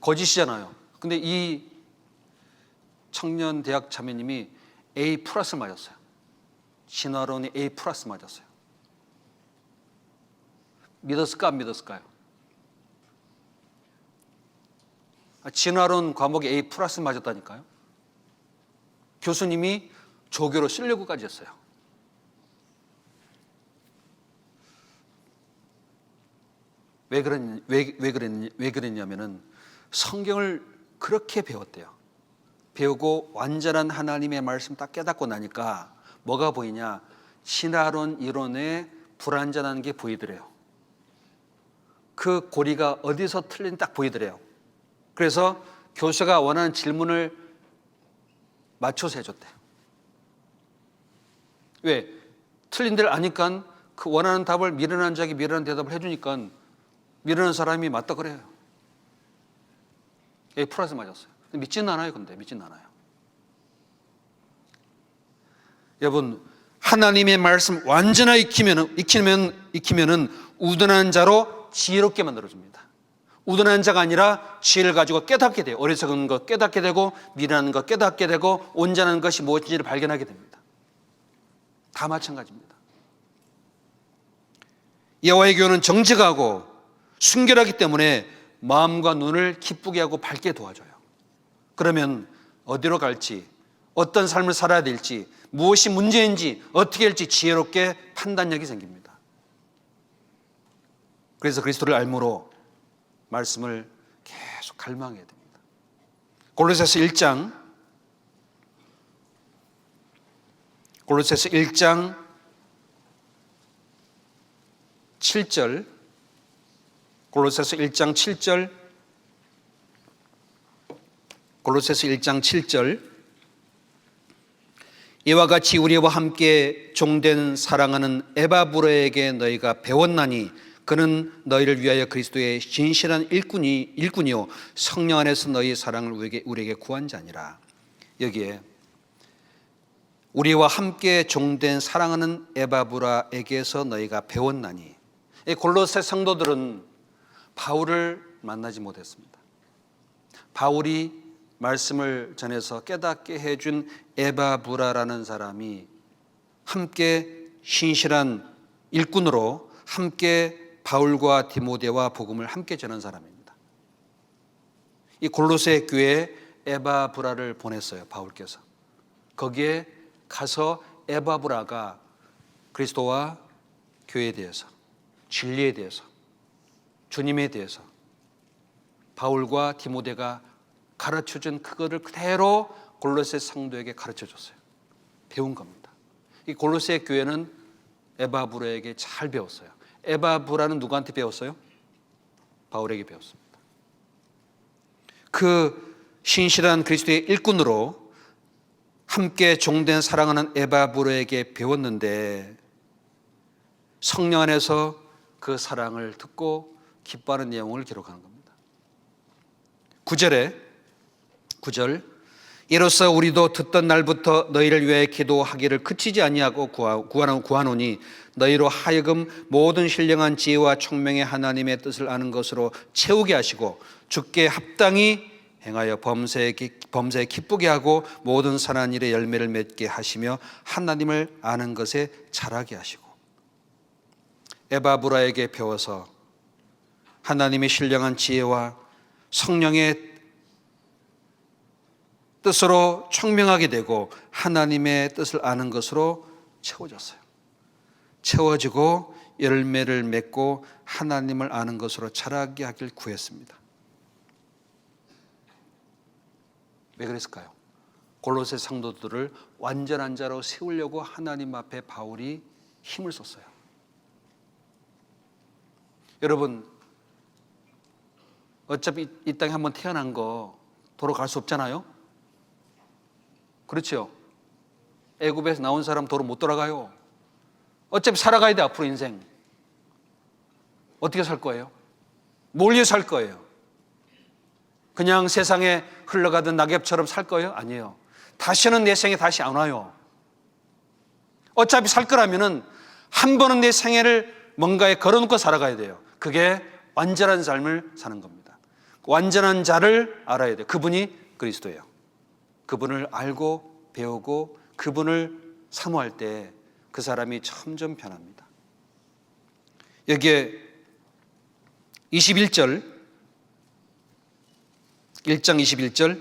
거짓이잖아요. 근데 이 청년 대학 자매님이 A+ 맞았어요. 진화론이 A+ 맞았어요. 믿었을까 안 믿었을까요? 진화론 과목에 A+ 맞았다니까요. 교수님이 조교로 쓰려고까지 했어요. 왜 그랬냐면은 성경을 그렇게 배웠대요. 배우고 완전한 하나님의 말씀 딱 깨닫고 나니까 뭐가 보이냐? 진화론 이론에 불완전한 게 보이더래요. 그 고리가 어디서 틀린지 딱 보이더래요. 그래서 교수가 원하는 질문을 맞춰서 해줬대요. 왜? 틀린 데를 아니까 그 원하는 답을 미련한 자에게 미련한 대답을 해주니까 미련한 사람이 맞다 그래요. A+ 맞았어요. 믿지는 않아요. 근데 믿지는 않아요. 여러분, 하나님의 말씀 완전하게 익히면은 우둔한 자로 지혜롭게 만들어줍니다. 우둔한 자가 아니라 지혜를 가지고 깨닫게 돼요. 어리석은 것 깨닫게 되고 미련한 것 깨닫게 되고 온전한 것이 무엇인지를 발견하게 됩니다. 다 마찬가지입니다. 여호와의 교훈은 정직하고 순결하기 때문에 마음과 눈을 기쁘게 하고 밝게 도와줘요. 그러면 어디로 갈지, 어떤 삶을 살아야 될지, 무엇이 문제인지, 어떻게 할지 지혜롭게 판단력이 생깁니다. 그래서 그리스도를 알므로 말씀을 계속 갈망해야 됩니다. 골로새서 1장 7절, 골로새서 1장 7절, 골로새서 1장 7절, 이와 같이 우리와 함께 종된 사랑하는 에바브로에게 너희가 배웠나니 그는 너희를 위하여 그리스도의 진실한 일꾼이요 성령 안에서 너희 사랑을 우리에게 구한 자니라. 여기에 우리와 함께 종된 사랑하는 에바브라에게서 너희가 배웠나니, 골로새 성도들은 바울을 만나지 못했습니다. 바울이 말씀을 전해서 깨닫게 해준 에바브라라는 사람이 함께 신실한 일꾼으로 함께 바울과 디모데와 복음을 함께 전한 사람입니다. 이 골로새 교회에 에바브라를 보냈어요. 바울께서. 거기에 가서 에바브라가 그리스도와 교회에 대해서, 진리에 대해서, 주님에 대해서 바울과 디모데가 가르쳐준 그거를 그대로 골로새 성도에게 가르쳐줬어요. 배운 겁니다. 이 골로새 교회는 에바브라에게 잘 배웠어요. 에바브라는 누구한테 배웠어요? 바울에게 배웠습니다. 그 신실한 그리스도의 일꾼으로 함께 종된 사랑하는 에바브라에게 배웠는데 성령 안에서 그 사랑을 듣고 기뻐하는 내용을 기록하는 겁니다. 9절 이로써 우리도 듣던 날부터 너희를 위하여 기도하기를 그치지 아니하고 구하노니 너희로 하여금 모든 신령한 지혜와 총명의 하나님의 뜻을 아는 것으로 채우게 하시고 주께 합당히 행하여 범사에 기쁘게 하고 모든 선한 일에 열매를 맺게 하시며 하나님을 아는 것에 자라게 하시고. 에바브라에게 배워서 하나님의 신령한 지혜와 성령의 뜻으로 총명하게 되고 하나님의 뜻을 아는 것으로 채워졌어요. 채워지고 열매를 맺고 하나님을 아는 것으로 자라게 하길 구했습니다. 왜 그랬을까요? 골로새 성도들을 완전한 자로 세우려고 하나님 앞에 바울이 힘을 썼어요. 여러분, 어차피 이 땅에 한번 태어난 거 도로 갈 수 없잖아요. 그렇죠? 애굽에서 나온 사람 도로 못 돌아가요. 어차피 살아가야 돼. 앞으로 인생 어떻게 살 거예요? 뭘 위해 살 거예요? 그냥 세상에 흘러가던 낙엽처럼 살 거예요? 아니에요. 다시는 내 생에 다시 안 와요. 어차피 살 거라면은 한 번은 내 생애를 뭔가에 걸어놓고 살아가야 돼요. 그게 완전한 삶을 사는 겁니다. 완전한 자를 알아야 돼요. 그분이 그리스도예요. 그분을 알고 배우고 그분을 사모할 때 그 사람이 점점 변합니다. 여기에 1장 21절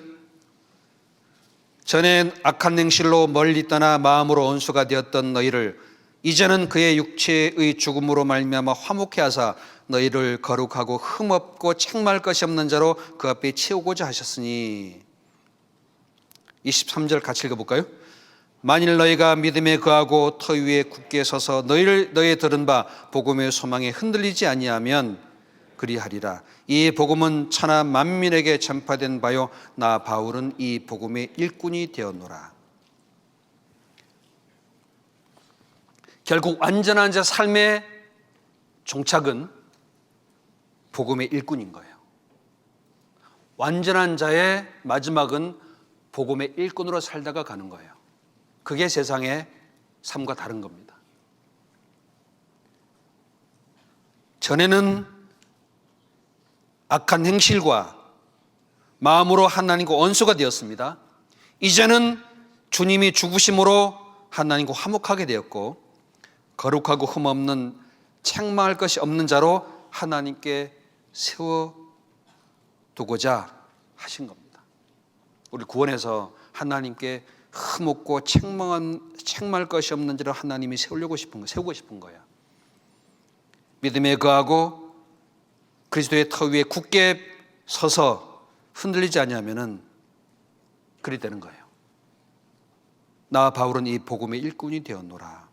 전에 악한 행실로 멀리 떠나 마음으로 원수가 되었던 너희를 이제는 그의 육체의 죽음으로 말미암아 화목케 하사 너희를 거룩하고 흠없고 책망할 것이 없는 자로 그 앞에 채우고자 하셨으니. 23절 같이 읽어볼까요? 만일 너희가 믿음에 거하고 터 위에 굳게 서서 너희의 들은 바 복음의 소망에 흔들리지 아니하면 그리하리라. 이 복음은 천하 만민에게 전파된 바요 나 바울은 이 복음의 일꾼이 되었노라. 결국 완전한 자 삶의 종착은 복음의 일꾼인 거예요. 완전한 자의 마지막은 복음의 일꾼으로 살다가 가는 거예요. 그게 세상의 삶과 다른 겁니다. 전에는 악한 행실과 마음으로 하나님과 원수가 되었습니다. 이제는 주님이 죽으심으로 하나님과 화목하게 되었고 거룩하고 흠없는 책망할 것이 없는 자로 하나님께 세워두고자 하신 겁니다. 우리 구원에서 하나님께 흠없고 책망할 것이 없는 자로 하나님이 세우고 싶은 거야. 믿음에 거하고 그리스도의 터 위에 굳게 서서 흔들리지 않으면은 그리 되는 거예요. 나 바울은 이 복음의 일꾼이 되었노라.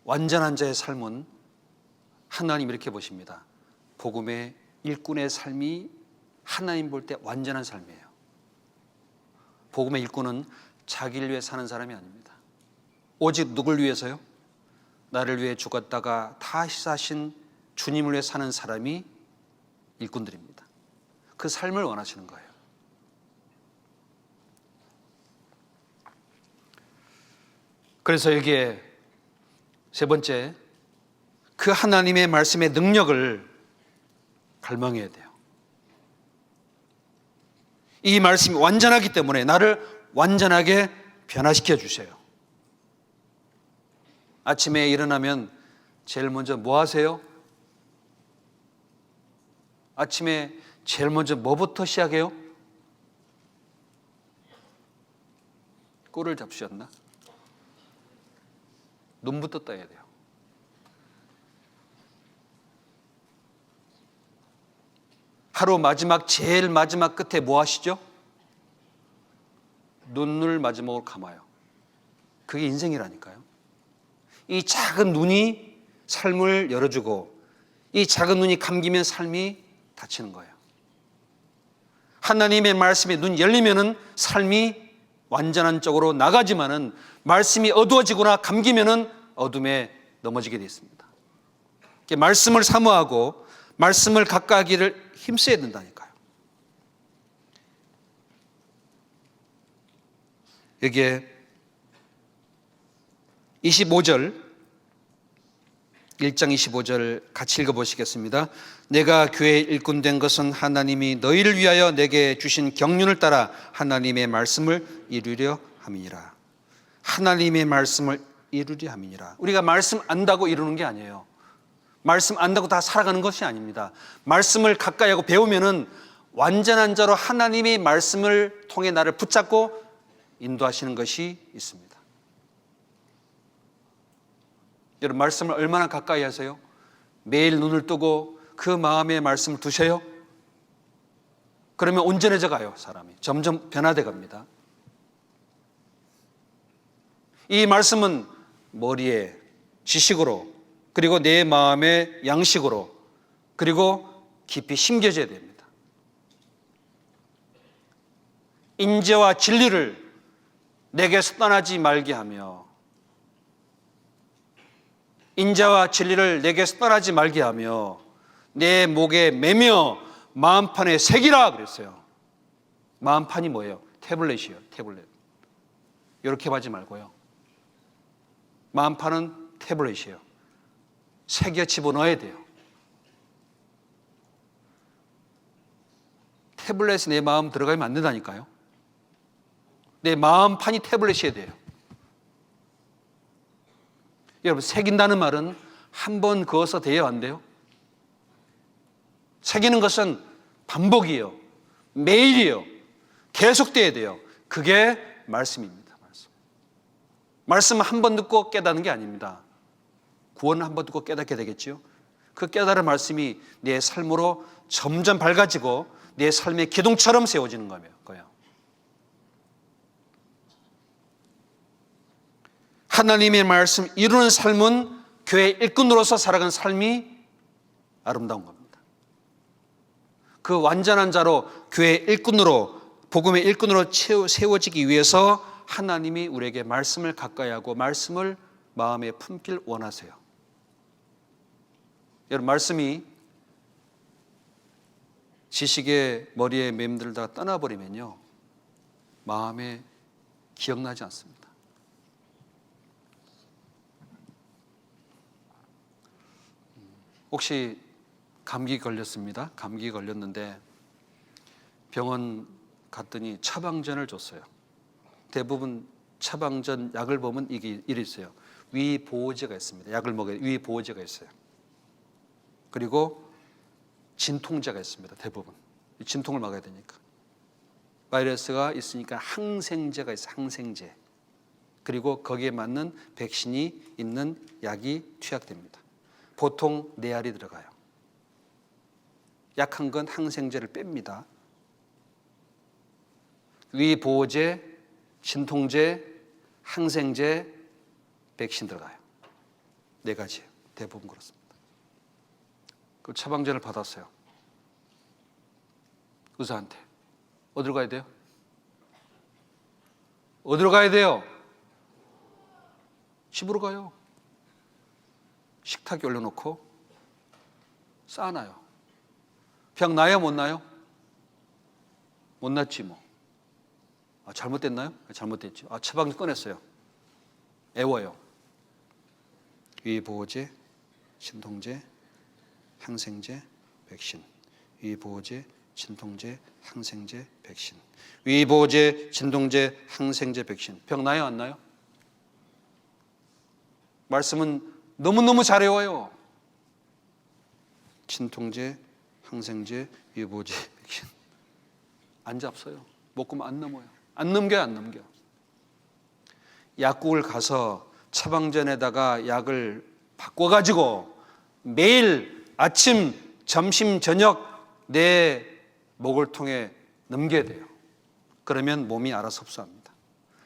완전한 자의 삶은 하나님 이렇게 보십니다. 복음의 일꾼의 삶이 하나님 볼 때 완전한 삶이에요. 복음의 일꾼은 자기를 위해 사는 사람이 아닙니다. 오직 누굴 위해서요? 나를 위해 죽었다가 다시 사신 주님을 위해 사는 사람이 일꾼들입니다. 그 삶을 원하시는 거예요. 그래서 여기에 세 번째, 그 하나님의 말씀의 능력을 갈망해야 돼요. 이 말씀이 완전하기 때문에 나를 완전하게 변화시켜 주세요. 아침에 일어나면 제일 먼저 뭐 하세요? 아침에 제일 먼저 뭐부터 시작해요? 꿀을 잡수셨나? 눈부터 떠야 돼요. 하루 마지막 제일 마지막 끝에 뭐 하시죠? 눈을 마지막으로 감아요. 그게 인생이라니까요. 이 작은 눈이 삶을 열어주고 이 작은 눈이 감기면 삶이 닫히는 거예요. 하나님의 말씀에 눈 열리면은 삶이 완전한 쪽으로 나가지만은 말씀이 어두워지거나 감기면은 어둠에 넘어지게 되어 있습니다. 말씀을 사모하고 말씀을 가까이 하기를 힘써야 된다니까요. 여기에 25절 1장 25절 같이 읽어보시겠습니다. 내가 교회의 일꾼 된 것은 하나님이 너희를 위하여 내게 주신 경륜을 따라 하나님의 말씀을 이루려 함이니라. 하나님의 말씀을 이루려 함이니라. 우리가 말씀 안다고 이루는 게 아니에요. 말씀 안다고 다 살아가는 것이 아닙니다. 말씀을 가까이 하고 배우면은 완전한 자로 하나님의 말씀을 통해 나를 붙잡고 인도하시는 것이 있습니다. 여러분, 말씀을 얼마나 가까이 하세요? 매일 눈을 뜨고 그 마음의 말씀을 두세요? 그러면 온전해져 가요. 사람이 점점 변화돼 갑니다. 이 말씀은 머리에 지식으로, 그리고 내 마음의 양식으로, 그리고 깊이 심겨져야 됩니다. 인재와 진리를 내게서 떠나지 말게 하며, 인자와 진리를 내게서 떠나지 말게 하며 내 목에 매며 마음판에 새기라 그랬어요. 마음판이 뭐예요? 태블릿이에요. 태블릿. 이렇게 하지 말고요. 마음판은 태블릿이에요. 새겨 집어넣어야 돼요. 태블릿에 내 마음 들어가면 안 된다니까요. 내 마음판이 태블릿이어야 돼요. 여러분, 새긴다는 말은 한 번 그어서 돼요, 안 돼요? 새기는 것은 반복이에요. 매일이에요. 계속돼야 돼요. 그게 말씀입니다. 말씀은 한 번 듣고 깨닫는 게 아닙니다. 구원은 한 번 듣고 깨닫게 되겠죠. 그 깨달은 말씀이 내 삶으로 점점 밝아지고 내 삶의 기둥처럼 세워지는 거예요. 하나님의 말씀 이루는 삶은 교회 일꾼으로서 살아가는 삶이 아름다운 겁니다. 그 완전한 자로 교회 일꾼으로, 복음의 일꾼으로 세워지기 위해서 하나님이 우리에게 말씀을 가까이 하고 말씀을 마음에 품길 원하세요. 여러분, 말씀이 지식의 머리에 맴들다가 떠나버리면요, 마음에 기억나지 않습니다. 혹시 감기 걸렸습니다. 감기 걸렸는데 병원 갔더니 처방전을 줬어요. 대부분 처방전 약을 보면 이게 있어요. 위보호제가 있습니다. 약을 먹어야 위보호제가 있어요. 그리고 진통제가 있습니다. 대부분 진통을 막아야 되니까. 바이러스가 있으니까 항생제가 있어요. 항생제. 그리고 거기에 맞는 백신이 있는 약이 투약됩니다. 보통 4알이 들어가요. 약한 건 항생제를 뺍니다. 위보호제, 진통제, 항생제, 백신 들어가요. 4가지예요. 대부분 그렇습니다. 그 처방전을 받았어요. 의사한테. 어디로 가야 돼요? 어디로 가야 돼요? 집으로 가요. 식탁에 올려놓고 쌓아놔요. 병 나요? 못 나요? 못 났지 뭐. 잘못됐나요? 잘못됐죠. 처방전 꺼냈어요. 애워요. 위보호제, 진통제, 항생제, 백신. 위보호제, 진통제, 항생제, 백신. 위보호제, 진통제, 항생제, 백신. 병 나요? 안 나요? 말씀은 너무너무 잘 외워요. 진통제, 항생제, 위보호제, 백신. 안 잡서요. 먹으면 안 넘어요. 안 넘겨요. 안 넘겨. 약국을 가서 처방전에다가 약을 바꿔가지고 매일 아침, 점심, 저녁 내 목을 통해 넘겨야 돼요. 그러면 몸이 알아서 흡수합니다.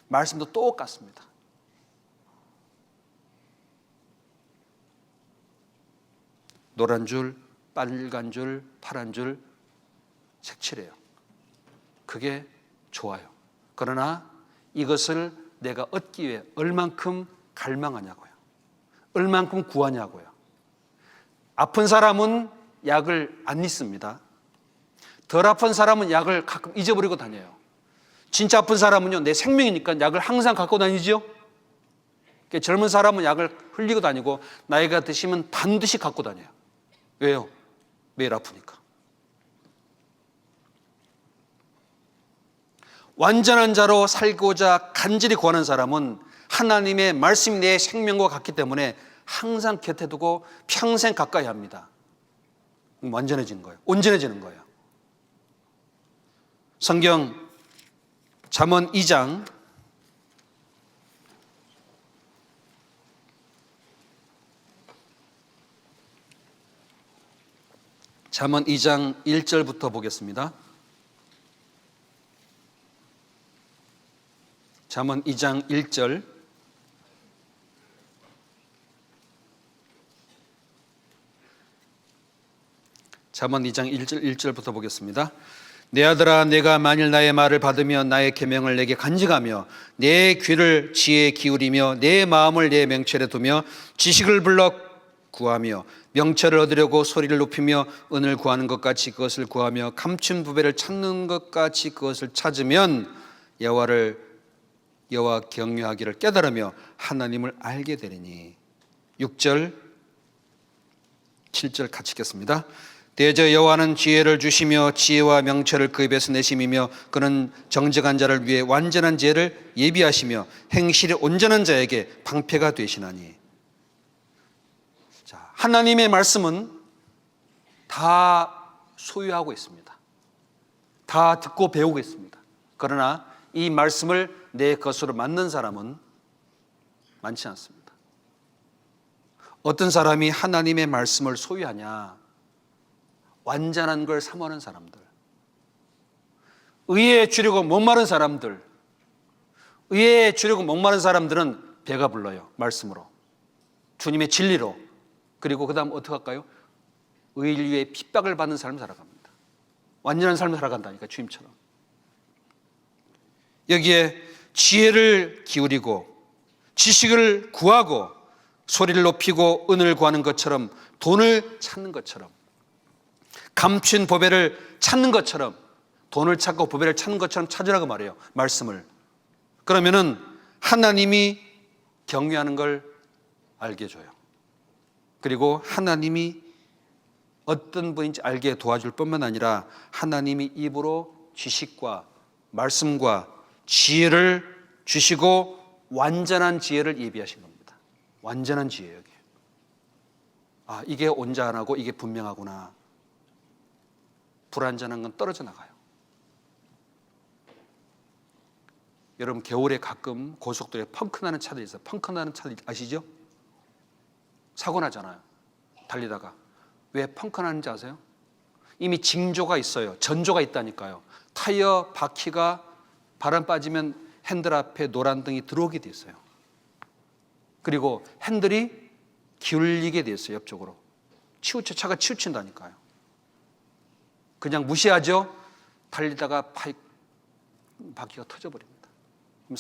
말씀도 똑같습니다. 노란 줄, 빨간 줄, 파란 줄 색칠해요. 그게 좋아요. 그러나 이것을 내가 얻기 위해 얼만큼 갈망하냐고요. 얼만큼 구하냐고요. 아픈 사람은 약을 안 잊습니다. 덜 아픈 사람은 약을 가끔 잊어버리고 다녀요. 진짜 아픈 사람은요, 내 생명이니까 약을 항상 갖고 다니죠. 그러니까 젊은 사람은 약을 흘리고 다니고 나이가 드시면 반드시 갖고 다녀요. 왜요? 매일 아프니까. 완전한 자로 살고자 간절히 구하는 사람은 하나님의 말씀이 내 생명과 같기 때문에 항상 곁에 두고 평생 가까이 합니다. 완전해지는 거예요. 온전해지는 거예요. 성경 잠언 2장 1절부터 보겠습니다. 잠언 2장 1절. 잠언 2장 1절부터 보겠습니다. 내 아들아, 내가 만일 나의 말을 받으며 나의 계명을 내게 간직하며 내 귀를 지혜에 기울이며 내 마음을 내 명철에 두며 지식을 불러 구하며 명철을 얻으려고 소리를 높이며 은을 구하는 것 같이 그것을 구하며 감춘 부배를 찾는 것 같이 그것을 찾으면 여호와 경외하기를 깨달으며 하나님을 알게 되리니. 6절 7절 같이 읽겠습니다. 대저 여호와는 지혜를 주시며 지혜와 명철을 그 입에서 내심이며 그는 정직한 자를 위해 완전한 지혜를 예비하시며 행실이 온전한 자에게 방패가 되시나니. 자, 하나님의 말씀은 다 소유하고 있습니다. 다 듣고 배우고 있습니다. 그러나 이 말씀을 내 것으로 만든 사람은 많지 않습니다. 어떤 사람이 하나님의 말씀을 소유하냐? 완전한 걸 사모하는 사람들, 의에 주려고 목마른 사람들, 의에 주려고 목마른 사람들은 배가 불러요. 말씀으로, 주님의 진리로. 그리고 그 다음 어떻게 할까요? 의를 위해 핍박을 받는 삶을 살아갑니다. 완전한 삶을 살아간다니까, 주님처럼. 여기에 지혜를 기울이고 지식을 구하고 소리를 높이고 은을 구하는 것처럼, 돈을 찾는 것처럼, 감춘 보배를 찾는 것처럼, 돈을 찾고 보배를 찾는 것처럼 찾으라고 말해요. 말씀을. 그러면은 하나님이 경외하는 걸 알게 해줘요. 그리고 하나님이 어떤 분인지 알게 도와줄 뿐만 아니라 하나님이 입으로 지식과 말씀과 지혜를 주시고 완전한 지혜를 예비하신 겁니다. 완전한 지혜예요. 이게 온전하고 이게 분명하구나. 불완전한 건 떨어져 나가요. 여러분, 겨울에 가끔 고속도로에 펑크 나는 차들이 있어요. 펑크 나는 차들 아시죠? 사고 나잖아요. 달리다가. 왜 펑크 나는지 아세요? 이미 징조가 있어요. 전조가 있다니까요. 타이어 바퀴가 바람 빠지면 핸들 앞에 노란 등이 들어오게 돼 있어요. 그리고 핸들이 기울이게 돼 있어요. 옆쪽으로. 차가 치우친다니까요. 그냥 무시하죠? 달리다가 바퀴가 터져버립니다. 그럼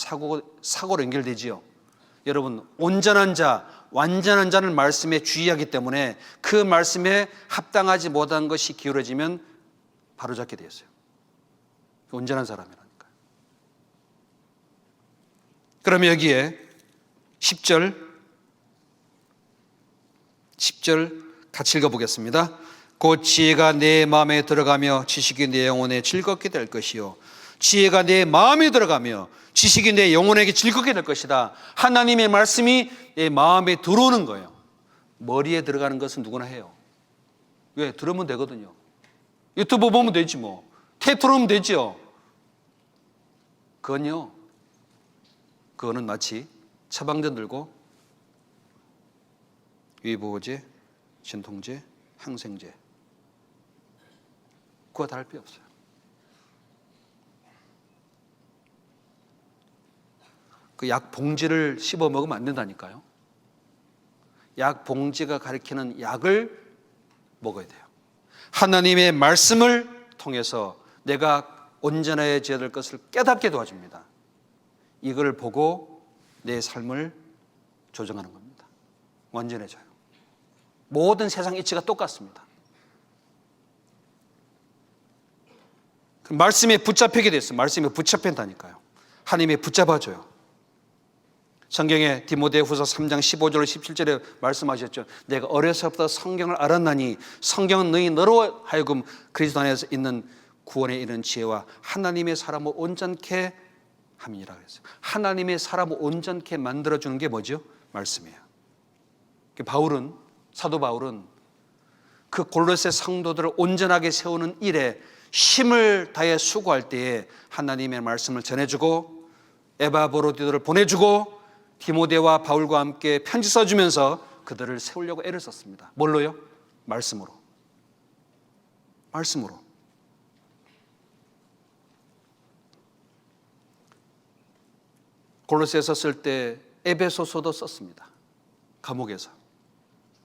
사고로 연결되지요. 여러분, 온전한 자, 완전한 자는 말씀에 주의하기 때문에 그 말씀에 합당하지 못한 것이 기울어지면 바로잡게 되어 있어요. 온전한 사람이라니까요. 그러면 여기에 10절 같이 읽어보겠습니다. 곧 지혜가 내 마음에 들어가며 지식이 내 영혼에 즐겁게 될 것이요, 지혜가 내 마음에 들어가며 지식이 내 영혼에게 즐겁게 될 것이다. 하나님의 말씀이 내 마음에 들어오는 거예요. 머리에 들어가는 것은 누구나 해요. 왜? 들으면 되거든요. 유튜브 보면 되지 뭐. 테이프 들으면 되죠. 그거는 마치 처방전 들고 위보제, 진통제, 항생제, 그거 다 할 필요 없어요. 그 약 봉지를 씹어 먹으면 안 된다니까요. 약 봉지가 가리키는 약을 먹어야 돼요. 하나님의 말씀을 통해서 내가 온전해져야 될 것을 깨닫게 도와줍니다. 이걸 보고 내 삶을 조정하는 겁니다. 완전해져요. 모든 세상 이치가 똑같습니다. 그 말씀에 붙잡히게 됐어요. 말씀에 붙잡힌다니까요. 하나님이 붙잡아줘요. 성경에 디모데후서 3장 15절 17절에 말씀하셨죠. 내가 어려서부터 성경을 알았나니 성경은 너로 하여금 그리스도 안에서 있는 구원에 이르는 지혜와 하나님의 사람을 온전케 함이라 그랬어요. 하나님의 사람을 온전케 만들어주는 게 뭐죠? 말씀이에요. 사도 바울은 그 골로새 성도들을 온전하게 세우는 일에 힘을 다해 수고할 때에 하나님의 말씀을 전해주고 에바브로디도를 보내주고 디모데와 바울과 함께 편지 써주면서 그들을 세우려고 애를 썼습니다. 뭘로요? 말씀으로. 골로새서 쓸 때 에베소서도 썼습니다. 감옥에서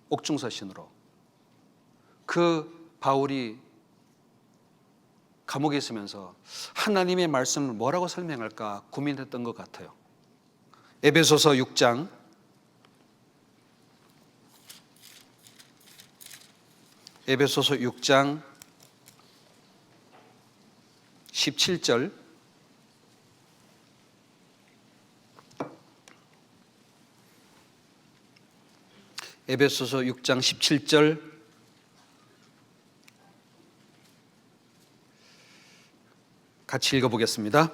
옥중서신으로. 그 바울이 감옥에 있으면서 하나님의 말씀을 뭐라고 설명할까 고민했던 것 같아요. 에베소서 6장 17절 에베소서 6장 17절 같이 읽어보겠습니다.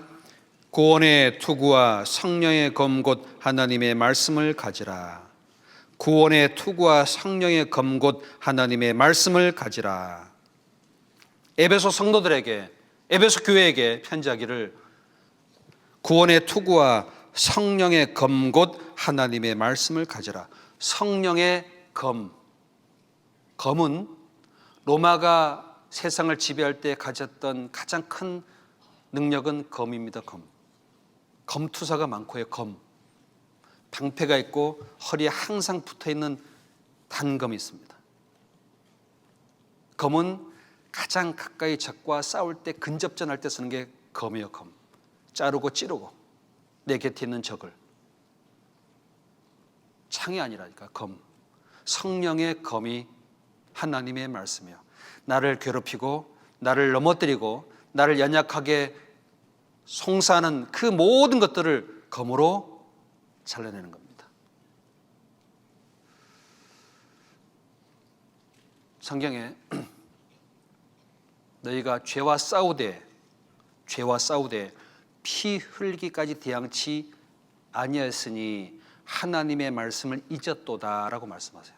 구원의 투구와 성령의 검 곧 하나님의 말씀을 가지라. 구원의 투구와 성령의 검 곧 하나님의 말씀을 가지라. 에베소 성도들에게, 에베소 교회에게 편지하기를 구원의 투구와 성령의 검 곧 하나님의 말씀을 가지라. 성령의 검은 로마가 세상을 지배할 때 가졌던 가장 큰 능력은 검입니다. 검투사가 많고요. 방패가 있고 허리에 항상 붙어있는 단검이 있습니다. 검은 가장 가까이 적과 싸울 때 근접전할 때 쓰는 게 검이에요. 자르고 찌르고 내 곁에 있는 적을. 창이 아니라니까. 성령의 검이 하나님의 말씀이에요. 나를 괴롭히고 나를 넘어뜨리고 나를 연약하게 송사하는 그 모든 것들을 검으로 잘라내는 겁니다. 성경에 너희가 죄와 싸우되 피 흘기까지 대항치 아니하였으니 하나님의 말씀을 잊었도다라고 말씀하세요.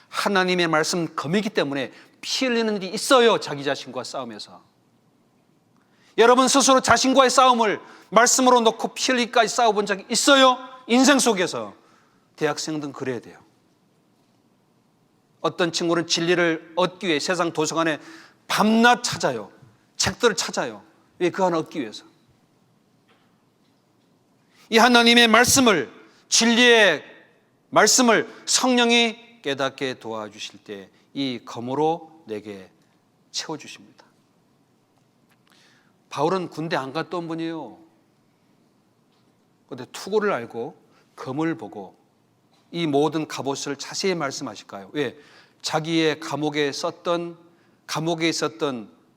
하나님의 말씀 검이기 때문에 피 흘리는 일이 있어요. 자기 자신과 싸우면서. 여러분 스스로 자신과의 싸움을 말씀으로 놓고 피 흘리기까지 싸워본 적이 있어요? 인생 속에서. 대학생들은 그래야 돼요. 어떤 친구는 진리를 얻기 위해 세상 도서관에 밤낮 찾아요. 책들을 찾아요. 왜? 그 하나 얻기 위해서. 이 하나님의 말씀을, 진리의 말씀을 성령이 깨닫게 도와주실 때 이 검으로 내게 채워주십니다. 바울은 군대 안 갔다 온 분이에요. 그런데 투구를 알고 검을 보고 이 모든 갑옷을 자세히 말씀하실까요? 왜? 자기의 감옥에 있었던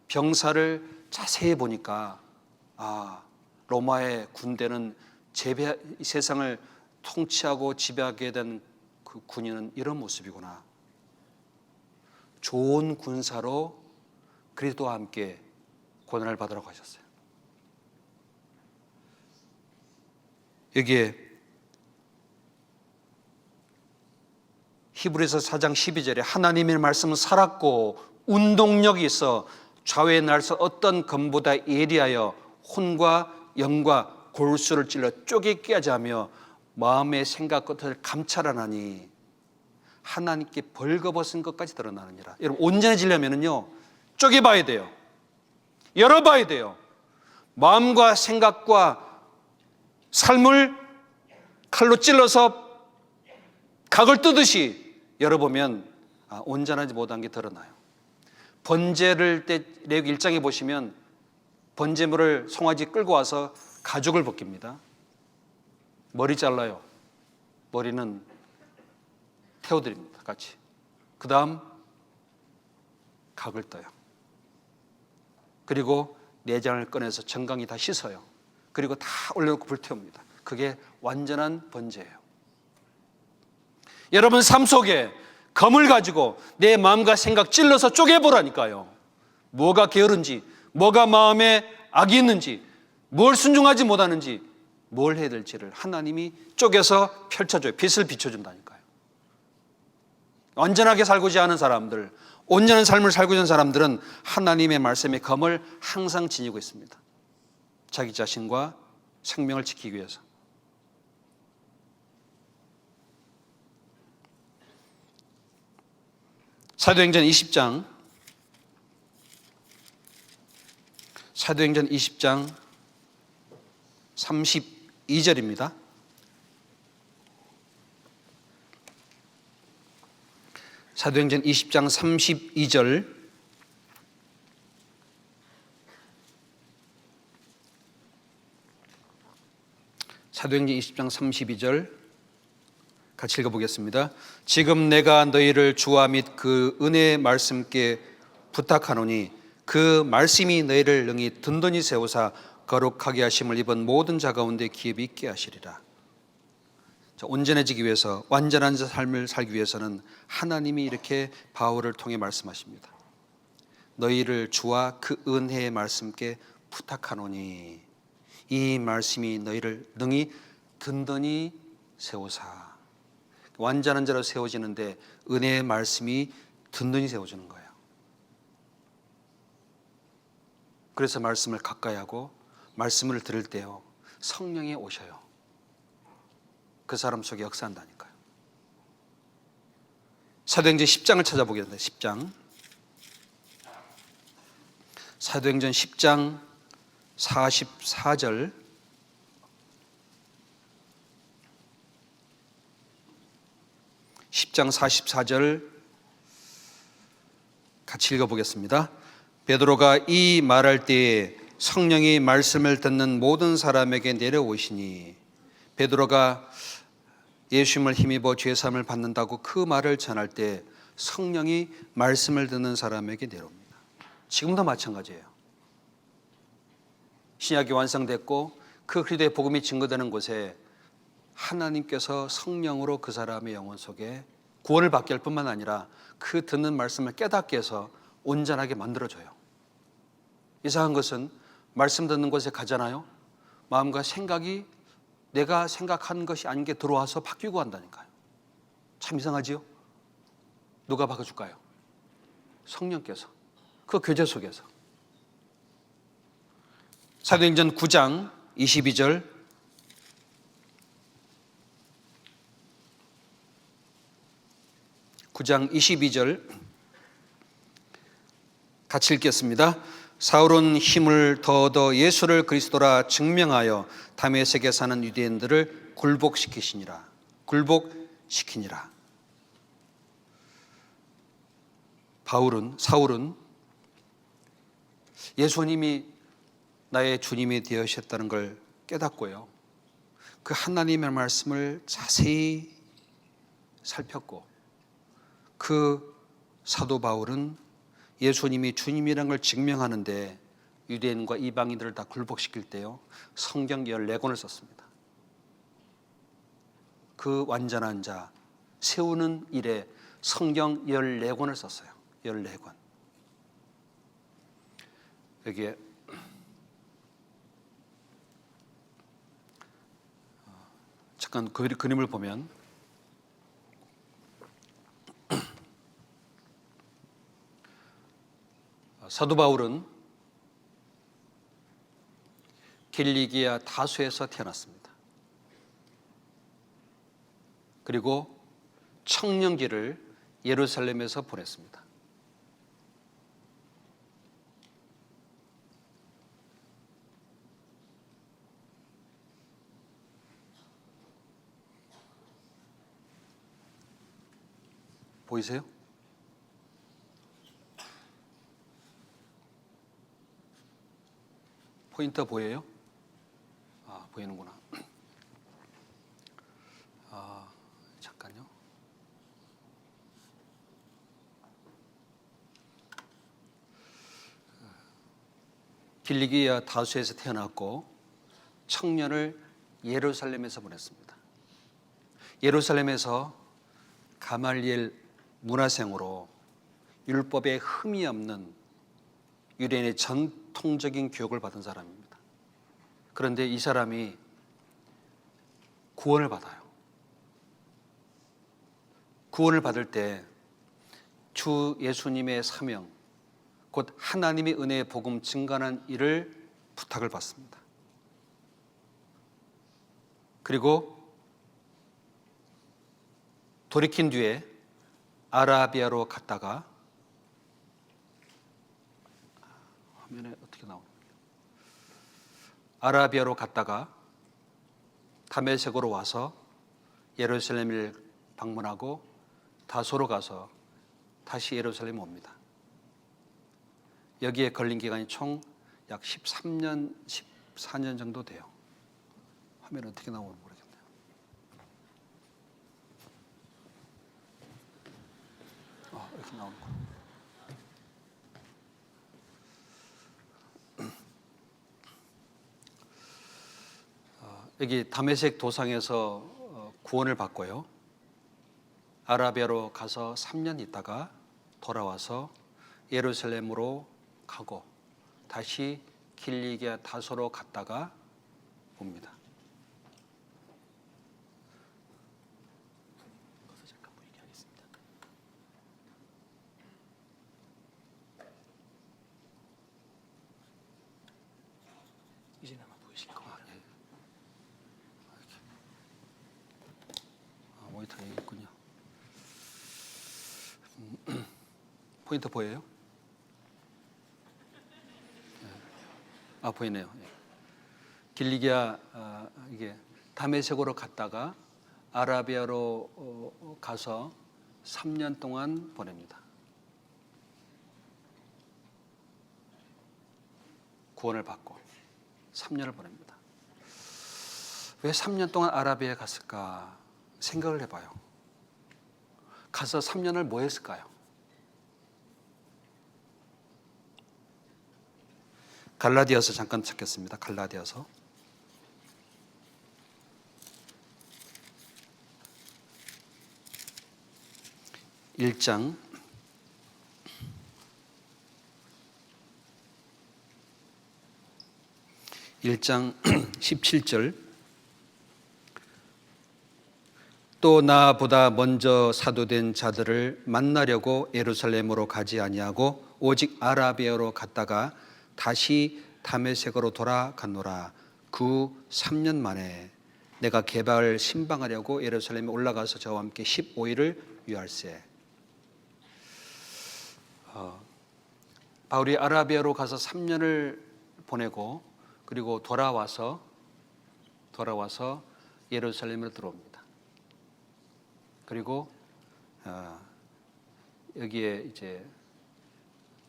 병사를 자세히 보니까 로마의 군대는 세상을 통치하고 지배하게 된 그 군인은 이런 모습이구나. 좋은 군사로 그리스도와 함께 고난을 받으라고 하셨어요. 여기에 히브리서 4장 12절에 하나님의 말씀은 살았고 운동력이 있어 좌우의 날서 어떤 검보다 예리하여 혼과 영과 골수를 찔러 쪼개게 하지 하며 마음의 생각 끝을 감찰하나니 하나님께 벌거벗은 것까지 드러나느니라. 여러분 온전해지려면요 쪼개봐야 돼요. 열어봐야 돼요. 마음과 생각과 삶을 칼로 찔러서 각을 뜨듯이 열어보면 온전하지 못한 게 드러나요. 번제를 때 레위기 1장에 보시면 번제물을 송아지 끌고 와서 가죽을 벗깁니다. 머리 잘라요. 머리는 태워드립니다. 같이. 그 다음 각을 떠요. 그리고 내장을 꺼내서 정강이 다 씻어요. 그리고 다 올려놓고 불태웁니다. 그게 완전한 번제예요. 여러분 삶 속에 검을 가지고 내 마음과 생각 찔러서 쪼개보라니까요. 뭐가 게으른지, 뭐가 마음에 악이 있는지, 뭘 순종하지 못하는지, 뭘 해야 될지를 하나님이 쪼개서 펼쳐줘요. 빛을 비춰준다니까요. 완전하게 살고자 하는 사람들, 온전한 삶을 살고자 하는 사람들은 하나님의 말씀의 검을 항상 지니고 있습니다. 자기 자신과 생명을 지키기 위해서. 사도행전 20장 32절입니다. 사도행전 20장 32절 사도행전 20장 32절 같이 읽어보겠습니다. 지금 내가 너희를 주와 및 그 은혜의 말씀께 부탁하노니 그 말씀이 너희를 능히 든든히 세우사 거룩하게 하심을 입은 모든 자 가운데 기업이 있게 하시리라. 온전해지기 위해서, 완전한 삶을 살기 위해서는 하나님이 이렇게 바울을 통해 말씀하십니다. 너희를 주와 그 은혜의 말씀께 부탁하노니 이 말씀이 너희를 능히 든든히 세우사. 완전한 자로 세워지는데 은혜의 말씀이 든든히 세워주는 거예요. 그래서 말씀을 가까이 하고 말씀을 들을 때요 성령이 오셔요. 그 사람 속에 역사한다니까요. 사도행전 10장을 찾아보겠습니다. 10장 사도행전 10장 44절 10장 44절 같이 읽어보겠습니다. 베드로가 이 말할 때에 성령이 말씀을 듣는 모든 사람에게 내려오시니 베드로가 예수님을 힘입어 죄사함을 받는다고 그 말을 전할 때 성령이 말씀을 듣는 사람에게 내려옵니다. 지금도 마찬가지예요. 신약이 완성됐고 그 그리스도의 복음이 증거되는 곳에 하나님께서 성령으로 그 사람의 영혼 속에 구원을 받게 할 뿐만 아니라 그 듣는 말씀을 깨닫게 해서 온전하게 만들어줘요. 이상한 것은 말씀 듣는 곳에 가잖아요. 마음과 생각이 내가 생각한 것이 아닌 게 들어와서 바뀌고 한다니까요. 참 이상하지요? 누가 바꿔줄까요? 성령께서. 그 교제 속에서. 사도행전 9장 22절, 같이 읽겠습니다. 사울은 힘을 더 얻어 예수를 그리스도라 증명하여 다메섹에 사는 유대인들을 굴복시키니라. 사울은 예수님이 나의 주님이 되으셨다는 걸 깨닫고요. 그 하나님의 말씀을 자세히 살폈고, 그 사도 바울은 예수님이 주님이라는 걸 증명하는데 유대인과 이방인들을 다 굴복시킬 때요, 성경 14권을 썼습니다. 그 완전한 자 세우는 일에 성경 14권을 썼어요. 14권. 여기에 잠깐 그림을 보면 사도 바울은 길리기아 다수에서 태어났습니다. 그리고 청년기를 예루살렘에서 보냈습니다. 보이세요? 포인터 보여요? 보이는구나. 잠깐요. 길리기아 다수에서 태어났고 청년을 예루살렘에서 보냈습니다. 예루살렘에서 가말리엘 문화생으로 율법에 흠이 없는 유대인의 전통적인 교육을 받은 사람입니다. 그런데 이 사람이 구원을 받아요. 구원을 받을 때 주 예수님의 사명, 곧 하나님의 은혜의 복음 증가하는 일을 부탁을 받습니다. 그리고 돌이킨 뒤에 아라비아로 갔다가, 화면에 어떻게 나오냐, 아라비아로 갔다가 다메섹으로 와서 예루살렘을 방문하고 다소로 가서 다시 예루살렘 옵니다. 여기에 걸린 기간이 총 약 13년, 14년 정도 돼요. 화면에 어떻게 나오는지 모르겠네요. 이렇게 나오는구나. 여기 다메섹 도상에서 구원을 받고요. 아라비아로 가서 3년 있다가 돌아와서 예루살렘으로 가고 다시 길리기아 다소로 갔다가 옵니다. 잠깐 보이게 하겠습니다. 이제는 아마 보이실 겁니다. 모니터에 있군요. 포인트 보여요? 보이네요. 길리기아 이게 다메섹으로 갔다가 아라비아로 가서 3년 동안 보냅니다. 구원을 받고 3년을 보냅니다. 왜 3년 동안 아라비아에 갔을까 생각을 해봐요. 가서 3년을 뭐 했을까요? 갈라디아서 잠깐 찾겠습니다. 갈라디아서. 1장 17절 또 나보다 먼저 사도된 자들을 만나려고 예루살렘으로 가지 아니하고 오직 아라비아로 갔다가 다시 다메섹으로 돌아갔노라. 그 3년 만에 내가 게바를 신방하려고 예루살렘에 올라가서 저와 함께 15일을 유할세. 바울이 아라비아로 가서 3년을 보내고 그리고 돌아와서 예루살렘으로 들어옵니다. 그리고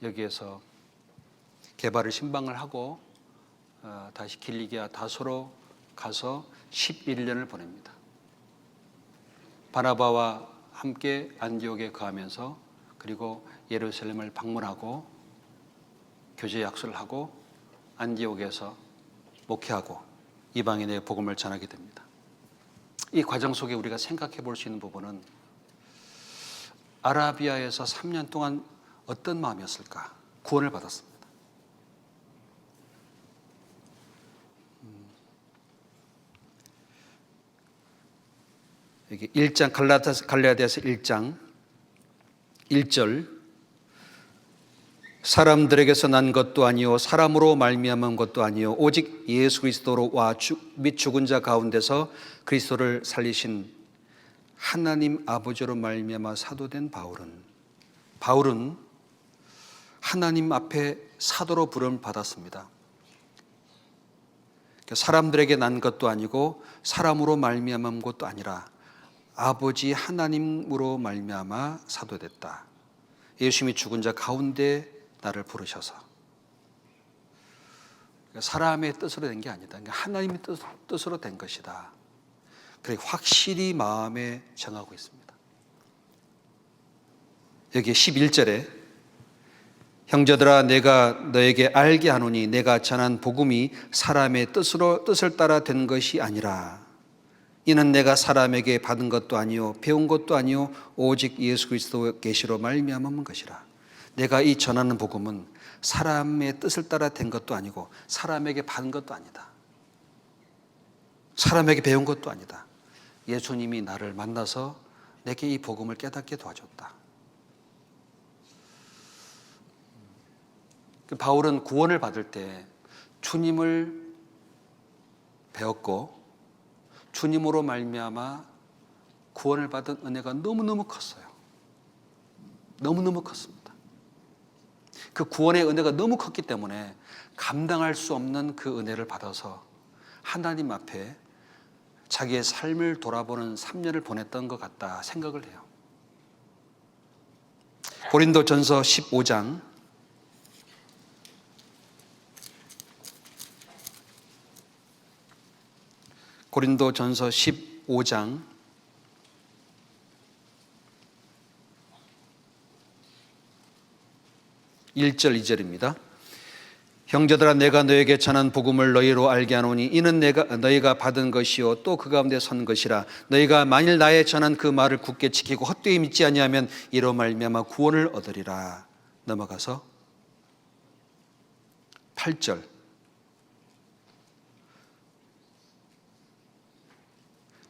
여기에서 게바를 신방을 하고 다시 길리기아 다소로 가서 11년을 보냅니다. 바나바와 함께 안디옥에 거하면서 그리고 예루살렘을 방문하고 교제 약속을 하고 안디옥에서 목회하고 이방인의 복음을 전하게 됩니다. 이 과정 속에 우리가 생각해 볼 수 있는 부분은 아라비아에서 3년 동안 어떤 마음이었을까? 구원을 받았습니다. 여기 1장 갈라디아서 1장 1절 사람들에게서 난 것도 아니요 사람으로 말미암은 것도 아니요 오직 예수 그리스도로 및 죽은 자 가운데서 그리스도를 살리신 하나님 아버지로 말미암아 사도된 바울은 하나님 앞에 사도로 부름을 받았습니다. 사람들에게 난 것도 아니고 사람으로 말미암은 것도 아니라 아버지 하나님으로 말미암아 사도됐다. 예수님이 죽은 자 가운데 나를 부르셔서 사람의 뜻으로 된 게 아니다. 하나님의 뜻으로 된 것이다. 그렇게 확실히 마음에 정하고 있습니다. 여기 11절에 형제들아 내가 너에게 알게 하노니 내가 전한 복음이 사람의 뜻을 따라 된 것이 아니라 이는 내가 사람에게 받은 것도 아니요 배운 것도 아니요 오직 예수 그리스도 계시로 말미암은 것이라. 내가 이 전하는 복음은 사람의 뜻을 따라 된 것도 아니고 사람에게 받은 것도 아니다. 사람에게 배운 것도 아니다. 예수님이 나를 만나서 내게 이 복음을 깨닫게 도와줬다. 바울은 구원을 받을 때 주님을 배웠고 주님으로 말미암아 구원을 받은 은혜가 너무너무 컸어요. 너무너무 컸습니다. 그 구원의 은혜가 너무 컸기 때문에 감당할 수 없는 그 은혜를 받아서 하나님 앞에 자기의 삶을 돌아보는 3년을 보냈던 것 같다 생각을 해요. 고린도전서 15장 고린도전서 15장 1절 2절입니다. 형제들아 내가 너에게 전한 복음을 너희로 알게 하노니 이는 너희가 받은 것이요 또 그 가운데 선 것이라. 너희가 만일 나의 전한 그 말을 굳게 지키고 헛되이 믿지 아니하면 이로 말미암아 구원을 얻으리라. 넘어가서 8절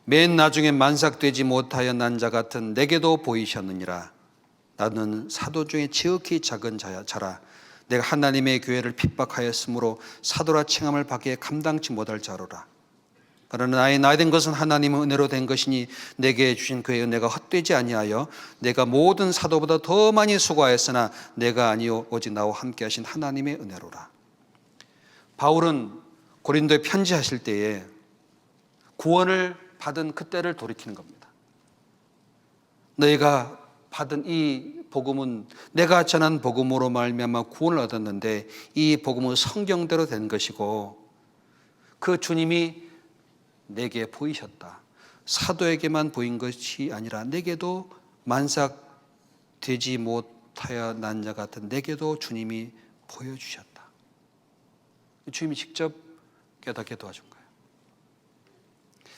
맨 나중에 만삭되지 못하여 난 자 같은 내게도 보이셨느니라. 나는 사도 중에 지극히 작은 자라. 내가 하나님의 교회를 핍박하였으므로 사도라 칭함을 받기에 감당치 못할 자로라. 그러나 나의 나된 것은 하나님의 은혜로 된 것이니 내게 주신 그의 은혜가 헛되지 아니하여 내가 모든 사도보다 더 많이 수고하였으나 내가 아니요 오직 나와 함께 하신 하나님의 은혜로라. 바울은 고린도에 편지하실 때에 구원을 받은 그때를 돌이키는 겁니다. 너희가 받은 이 복음은 내가 전한 복음으로 말미암아 구원을 얻었는데 이 복음은 성경대로 된 것이고 그 주님이 내게 보이셨다. 사도에게만 보인 것이 아니라 내게도 만삭되지 못하여 난 자 같은 내게도 주님이 보여주셨다. 주님이 직접 깨닫게 도와준 거예요.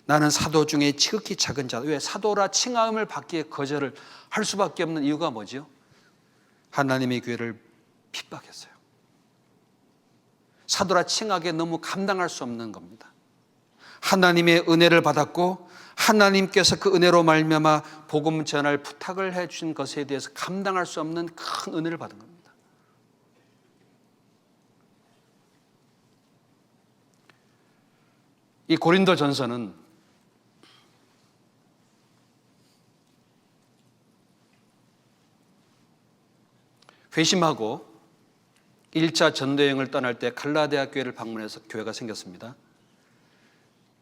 나는 사도 중에 지극히 작은 자다. 왜? 사도라 칭함을 받기에 거절을 할 수밖에 없는 이유가 뭐죠? 하나님의 교회를 핍박했어요. 사도라 칭하기에 너무 감당할 수 없는 겁니다. 하나님의 은혜를 받았고 하나님께서 그 은혜로 말미암아 복음 전할 부탁을 해 주신 것에 대해서 감당할 수 없는 큰 은혜를 받은 겁니다. 이 고린도 전서는 회심하고 1차 전도여행을 떠날 때 갈라디아 교회를 방문해서 교회가 생겼습니다.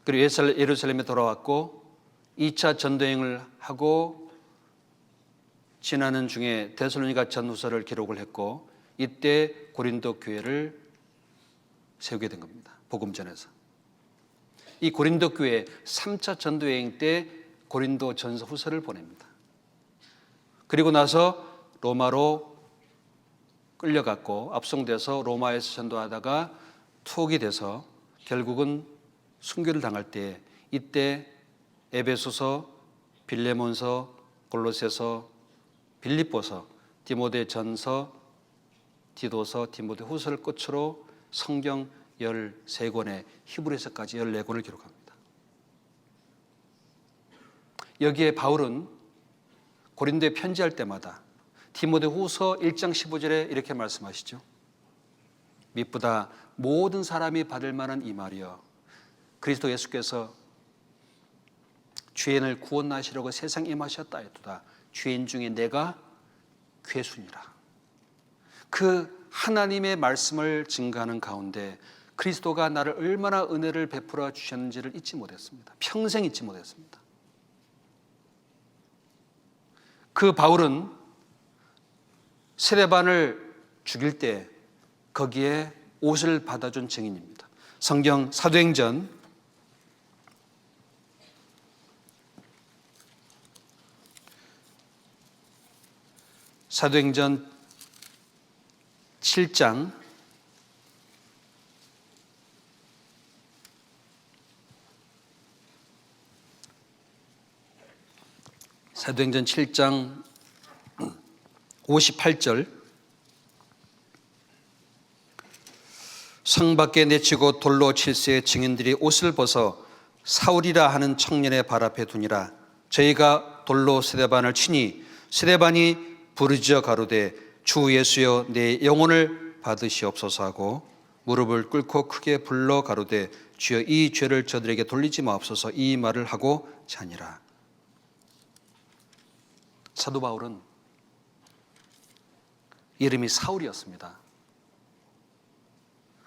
그리고 예루살렘에 돌아왔고 2차 전도여행을 하고 지나는 중에 데살로니가 전후서를 기록을 했고 이때 고린도 교회를 세우게 된 겁니다. 복음 전에서. 이 고린도 교회 3차 전도여행 때 고린도 전서 후서를 보냅니다. 그리고 나서 로마로 끌려갔고 압송돼서 로마에서 전도하다가 투옥이 돼서 결국은 순교를 당할 때 이때 에베소서, 빌레몬서, 골로새서, 빌립보서, 디모데전서, 디도서, 디모데후서를 끝으로 성경 13권에 히브리서까지 14권을 기록합니다. 여기에 바울은 고린도에 편지할 때마다 디모데후서 1장 15절에 이렇게 말씀하시죠. 미쁘다 모든 사람이 받을 만한 이 말이여 그리스도 예수께서 죄인을 구원하시려고 세상에 임하셨다 했도다. 죄인 중에 내가 괴순이라. 그 하나님의 말씀을 증거하는 가운데 그리스도가 나를 얼마나 은혜를 베풀어 주셨는지를 잊지 못했습니다. 평생 잊지 못했습니다. 그 바울은 스데반을 죽일 때 거기에 옷을 받아준 증인입니다. 성경 사도행전 7장 사도행전 7장 58절 성 밖에 내치고 돌로 칠세의 증인들이 옷을 벗어 사울이라 하는 청년의 발 앞에 두니라. 저희가 돌로 스데반을 치니 스데반이 부르짖어 가로되 주 예수여 내 영혼을 받으시옵소서 하고 무릎을 꿇고 크게 불러 가로되 주여 이 죄를 저들에게 돌리지 마옵소서 이 말을 하고 자니라. 사도 바울은 이름이 사울이었습니다.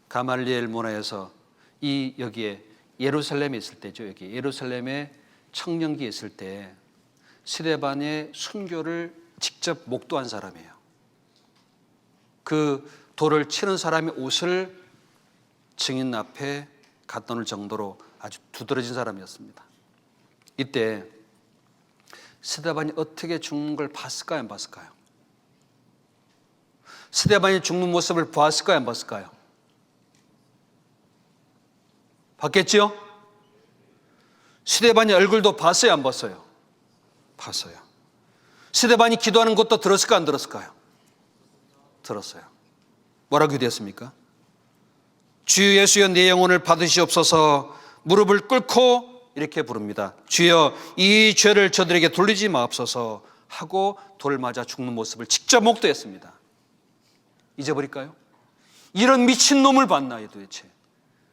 가말리엘 문화에서 여기에 예루살렘에 있을 때죠. 여기 예루살렘에 청년기에 있을 때 스데반의 순교를 직접 목도한 사람이에요. 그 돌을 치는 사람의 옷을 증인 앞에 갖다 놓을 정도로 아주 두드러진 사람이었습니다. 이때 스데반이 어떻게 죽는 걸 봤을까요? 안 봤을까요? 스데반이 죽는 모습을 보았을까요? 안 봤을까요? 봤겠죠? 스데반의 얼굴도 봤어요? 안 봤어요? 봤어요. 스데반이 기도하는 것도 들었을까요? 안 들었을까요? 들었어요. 뭐라고 기도했습니까? 주 예수여 내 영혼을 받으시옵소서 무릎을 꿇고 이렇게 부릅니다. 주여 이 죄를 저들에게 돌리지 마옵소서 하고 돌 맞아 죽는 모습을 직접 목도했습니다. 잊어버릴까요? 이런 미친놈을 봤나요 도대체?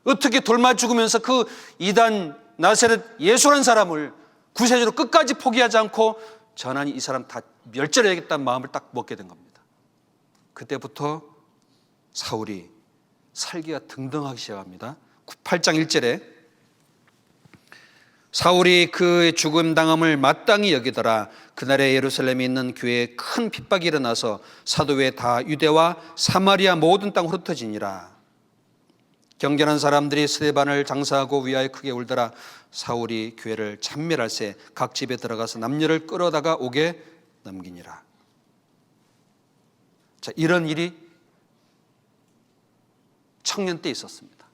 어떻게 돌 맞아 죽으면서 그 이단 나사렛 예수라는 사람을 구세주로 끝까지 포기하지 않고 전하니 이 사람 다 멸절해야겠다는 마음을 딱 먹게 된 겁니다. 그때부터 사울이 살기가 등등하기 시작합니다. 8장 1절에 사울이 그의 죽음 당함을 마땅히 여기더라. 그날에 예루살렘에 있는 교회에 큰 핍박이 일어나서 사도 외에 다 유대와 사마리아 모든 땅으로 흩어지니라. 경건한 사람들이 스데반을 장사하고 위하여 크게 울더라. 사울이 교회를 참멸할세 각 집에 들어가서 남녀를 끌어다가 옥에 넘기니라. 자, 이런 일이 청년 때 있었습니다.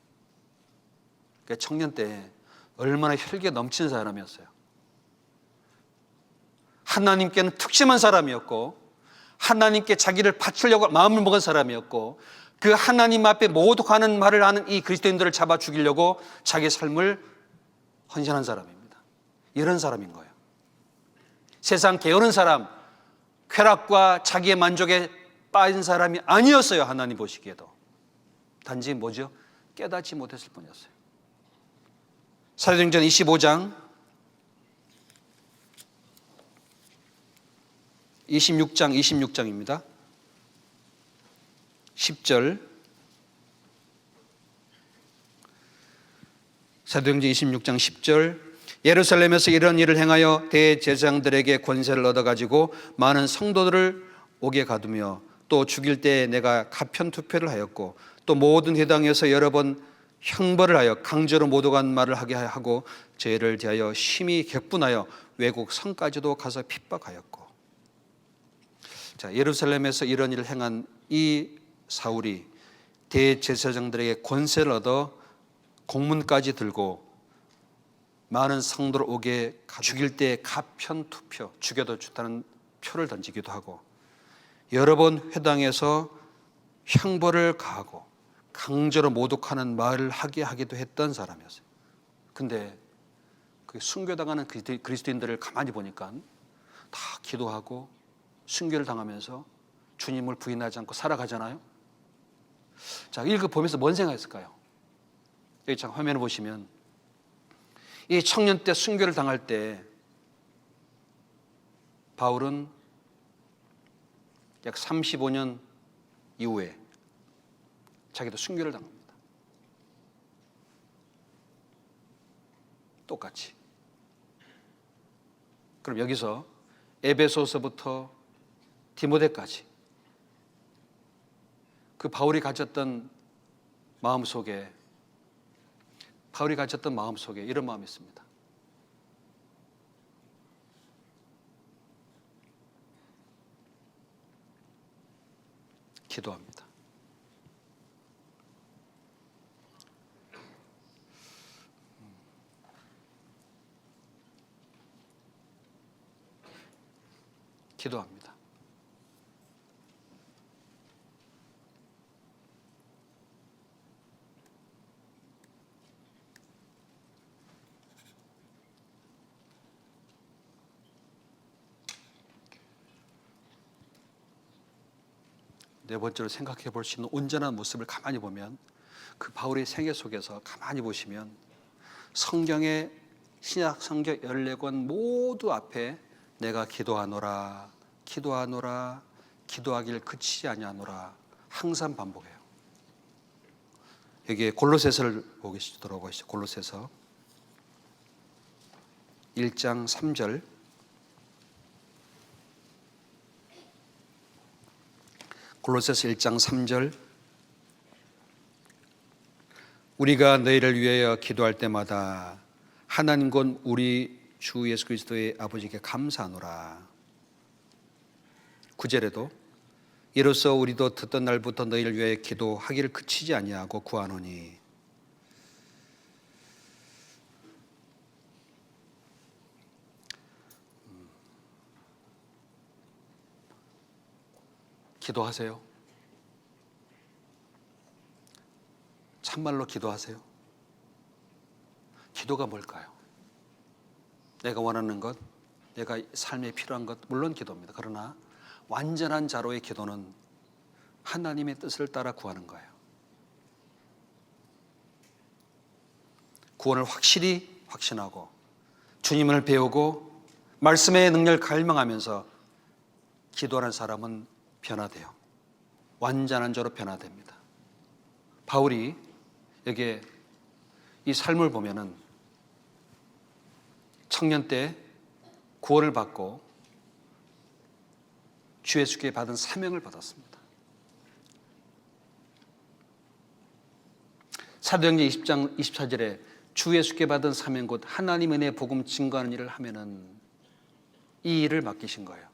그러니까 청년 때 얼마나 혈기가 넘치는 사람이었어요. 하나님께는 특심한 사람이었고, 하나님께 자기를 바치려고 마음을 먹은 사람이었고, 그 하나님 앞에 모독하는 말을 하는 이 그리스도인들을 잡아 죽이려고 자기 삶을 헌신한 사람입니다. 이런 사람인 거예요. 세상 게으른 사람, 쾌락과 자기의 만족에 빠진 사람이 아니었어요. 하나님 보시기에도. 단지 뭐죠? 깨닫지 못했을 뿐이었어요. 사도행전 26장 26장입니다. 10절. 사도행전 26장 10절. 예루살렘에서 이런 일을 행하여 대제사장들에게 권세를 얻어가지고 많은 성도들을 옥에 가두며 또 죽일 때 내가 가편투표를 하였고 또 모든 회당에서 여러 번 형벌을 하여 강제로 모독한 말을 하게 하고 죄를 대하여 심히 격분하여 외국 성까지도 가서 핍박하였고. 자, 예루살렘에서 이런 일을 행한 이 사울이 대제사장들에게 권세를 얻어 공문까지 들고 많은 성도를 옥에 죽일 때 가편투표, 죽여도 좋다는 표를 던지기도 하고 여러 번 회당에서 형벌을 가하고 강제로 모독하는 말을 하기도 했던 사람이었어요. 근데 그 순교당하는 그리스도인들을 가만히 보니까 다 기도하고 순교를 당하면서 주님을 부인하지 않고 살아가잖아요. 자, 읽어보면서 뭔 생각했을까요? 여기 참 화면을 보시면 이 청년 때 순교를 당할 때 바울은 약 35년 이후에 자기도 순교를 당합니다. 똑같이. 그럼 여기서 에베소서부터 디모데까지 그 바울이 가졌던 마음 속에 이런 마음이 있습니다. 기도합니다. 기도합니다. 네 번째로 생각해 볼 수 있는 온전한 모습을 가만히 보면 그 바울의 생애 속에서 가만히 보시면 성경의 신약 성경 14권 모두 앞에 내가 기도하노라 기도하길 그치지 아니하노라 항상 반복해요. 여기에 골로새서를 보시도록 하시죠. 골로새서 1장 3절. 골로새서 1장 3절. 우리가 너희를 위하여 기도할 때마다 하나님 곧 우리 주 예수 그리스도의 아버지께 감사하노라. 9절에도 이로써 우리도 듣던 날부터 너희를 위하여 기도하기를 그치지 아니하고 구하노니. 기도하세요? 참말로 기도하세요? 기도가 뭘까요? 내가 원하는 것, 내가 삶에 필요한 것, 물론 기도입니다. 그러나 완전한 자로의 기도는 하나님의 뜻을 따라 구하는 거예요. 구원을 확실히 확신하고 주님을 배우고 말씀의 능력을 갈망하면서 기도하는 사람은 변화돼요. 완전한 자로 변화됩니다. 바울이 여기에 이 삶을 보면은 청년 때 구원을 받고 주 예수께 받은 사명을 받았습니다. 사도행전 20장 24절에 주 예수께 받은 사명 곧 하나님의 은혜 복음 증거하는 일을 하면은 이 일을 맡기신 거예요.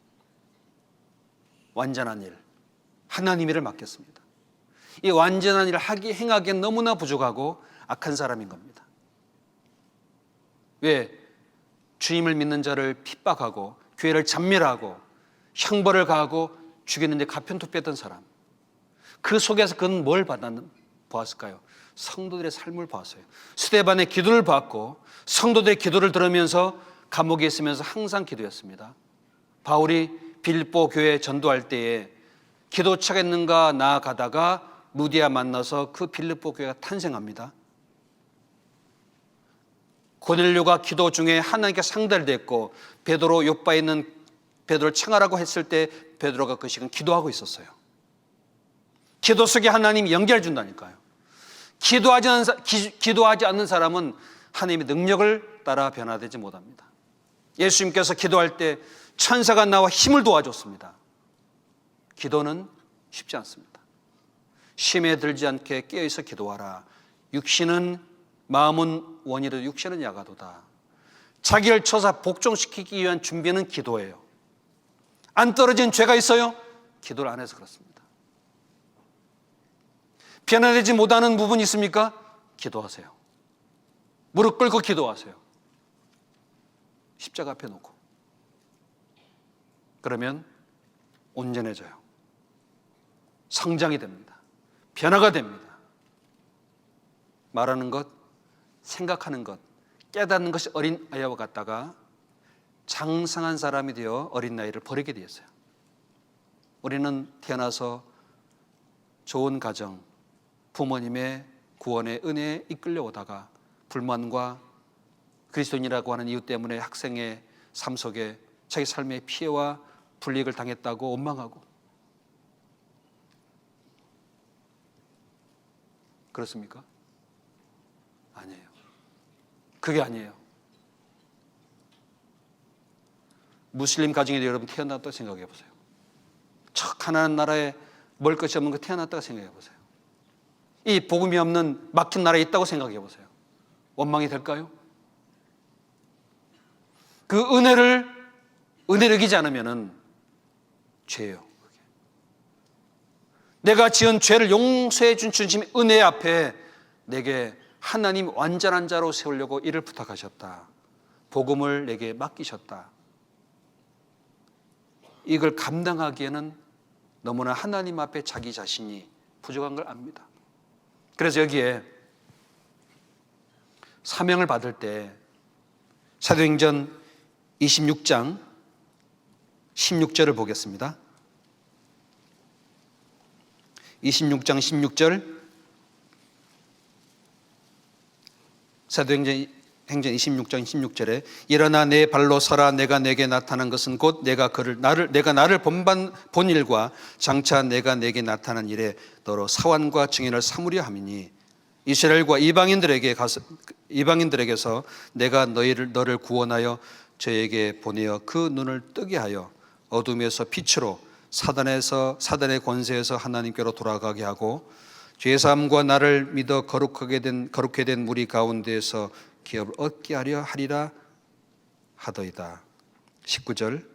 완전한 일, 하나님 일을 맡겼습니다. 이 완전한 일을 행하기엔 너무나 부족하고 악한 사람인 겁니다. 왜? 주님을 믿는 자를 핍박하고 교회를 잔멸하고 형벌을 가하고 죽였는데 가편투표했던 사람. 그 속에서 그는 뭘 보았을까요? 성도들의 삶을 보았어요. 스데반의 기도를 봤고 성도들의 기도를 들으면서 감옥에 있으면서 항상 기도했습니다. 바울이 빌립보 교회 전도할 때에 기도 차겠는가 나아가다가 루디아 만나서 그 빌립보 교회가 탄생합니다. 고넬료가 기도 중에 하나님께 상대를 됐고 베드로 요바에 있는 베드로를 청하라고 했을 때 베드로가 그 시간 기도하고 있었어요. 기도 속에 하나님이 연결해 준다니까요. 기도하지 않는 사람은 하나님의 능력을 따라 변화되지 못합니다. 예수님께서 기도할 때 천사가 나와 힘을 도와줬습니다. 기도는 쉽지 않습니다. 심에 들지 않게 깨어있어 기도하라. 육신은 마음은 원이라도 육신은 야가도다. 자기를 쳐서 복종시키기 위한 준비는 기도예요. 안 떨어진 죄가 있어요? 기도를 안 해서 그렇습니다. 변화되지 못하는 부분이 있습니까? 기도하세요. 무릎 꿇고 기도하세요. 십자가 앞에 놓고. 그러면 온전해져요. 성장이 됩니다. 변화가 됩니다. 말하는 것, 생각하는 것, 깨닫는 것이 어린 아이와 같다가 장성한 사람이 되어 어린 나이를 버리게 되었어요. 우리는 태어나서 좋은 가정, 부모님의 구원의 은혜에 이끌려 오다가 불만과 그리스도인이라고 하는 이유 때문에 학생의 삶 속에 자기 삶의 피해와 불이익을 당했다고 원망하고, 그렇습니까? 아니에요. 그게 아니에요. 무슬림 가정에 여러분 태어났다고 생각해 보세요. 척하는 나라에 먹을 것이 없는 거 태어났다고 생각해 보세요. 이 복음이 없는 막힌 나라에 있다고 생각해 보세요. 원망이 될까요? 그 은혜를 여기지 않으면은 죄예요. 내가 지은 죄를 용서해 준 주님의 은혜 앞에 내게 하나님 완전한 자로 세우려고 이를 부탁하셨다. 복음을 내게 맡기셨다. 이걸 감당하기에는 너무나 하나님 앞에 자기 자신이 부족한 걸 압니다. 그래서 여기에 사명을 받을 때 사도행전 26장 16절을 보겠습니다. 26장 16절, 사도행전 26장 16절에 일어나 내 발로 서라. 내가 내게 나타난 것은 곧 내가 나를 본 일과 장차 내가 내게 나타난 일에 너로 사환과 증인을 삼으려 함이니 이스라엘과 이방인들에게서 내가 너를 구원하여 저에게 보내어 그 눈을 뜨게 하여 어둠에서 빛으로 사단의 권세에서 하나님께로 돌아가게 하고 죄사함과 나를 믿어 거룩하게 된 무리 가운데에서 기업을 얻게 하려 하리라 하더이다. 19절,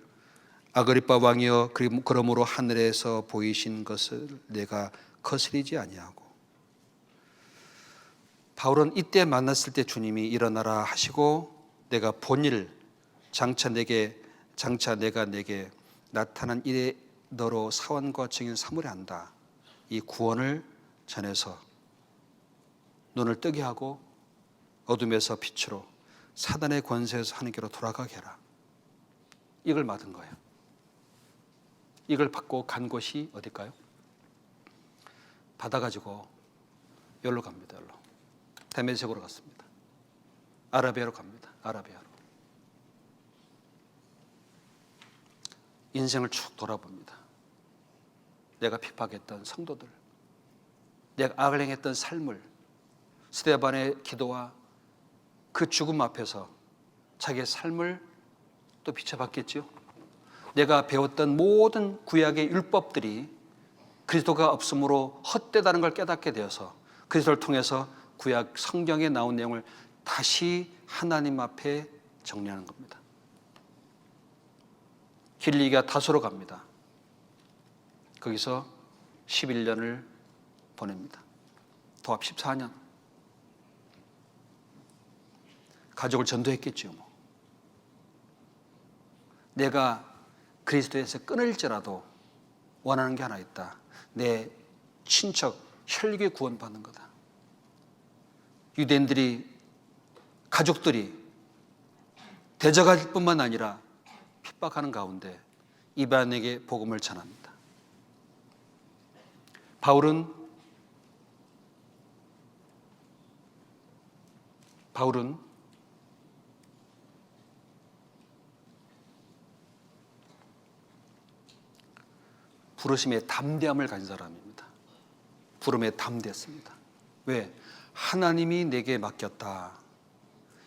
아그리빠 왕이여 그러므로 하늘에서 보이신 것을 내가 거스리지 아니하고. 바울은 이때 만났을 때 주님이 일어나라 하시고 내가 본 일, 장차 내가 내게 나타난 일에 너로 사원과 증인 삼으려 한다. 이 구원을 전해서 눈을 뜨게 하고 어둠에서 빛으로 사단의 권세에서 하나님께로 돌아가게 해라. 이걸 받은 거예요. 이걸 받고 간 곳이 어딜까요? 받아가지고 여기로 갑니다. 여기로. 다메섹으로 갔습니다. 아라비아로 갑니다. 아라비아로. 인생을 쭉 돌아봅니다. 내가 핍박했던 성도들, 내가 악을 행했던 삶을, 스데반의 기도와 그 죽음 앞에서 자기의 삶을 또 비춰봤겠죠. 내가 배웠던 모든 구약의 율법들이 그리스도가 없으므로 헛되다는 걸 깨닫게 되어서 그리스도를 통해서 구약 성경에 나온 내용을 다시 하나님 앞에 정리하는 겁니다. 길리기가 다소로 갑니다. 거기서 11년을 보냅니다. 도합 14년. 가족을 전도했겠죠. 뭐. 내가 그리스도에서 끊을지라도 원하는 게 하나 있다. 내 친척, 혈육의 구원받는 거다. 유대인들이, 가족들이 대적할 뿐만 아니라 핍박하는 가운데 이방인에게 복음을 전합니다. 바울은 부르심의 담대함을 가진 사람입니다. 부름에 담대했습니다. 왜? 하나님이 내게 맡겼다.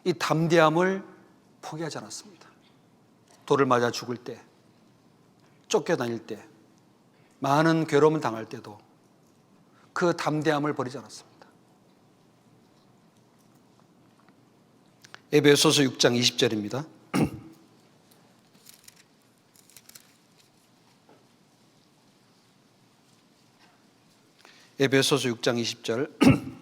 이 담대함을 포기하지 않았습니다. 돌을 맞아 죽을 때, 쫓겨다닐 때, 많은 괴로움을 당할 때도 그 담대함을 버리지 않았습니다. 에베소서 6장 20절입니다. 에베소서 6장 20절.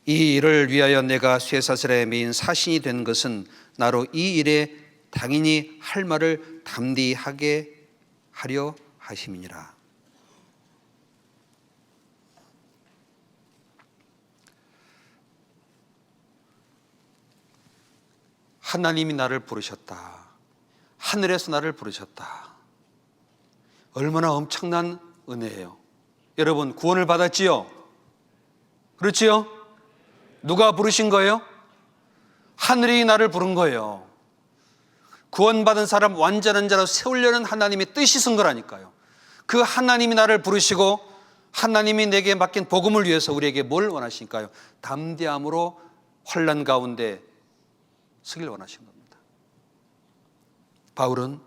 이 일을 위하여 내가 쇠사슬에 매인 사신이 된 것은 나로 이 일에 당연히 할 말을 담대히 하게 하려 하심이니라. 하나님이 나를 부르셨다. 하늘에서 나를 부르셨다. 얼마나 엄청난 은혜예요. 여러분, 구원을 받았지요? 그렇지요? 누가 부르신 거예요? 하늘이 나를 부른 거예요. 구원받은 사람 완전한 자로 세우려는 하나님의 뜻이 쓴 거라니까요. 그 하나님이 나를 부르시고 하나님이 내게 맡긴 복음을 위해서 우리에게 뭘 원하시니까요? 담대함으로 환난 가운데 서길 원하신 겁니다. 바울은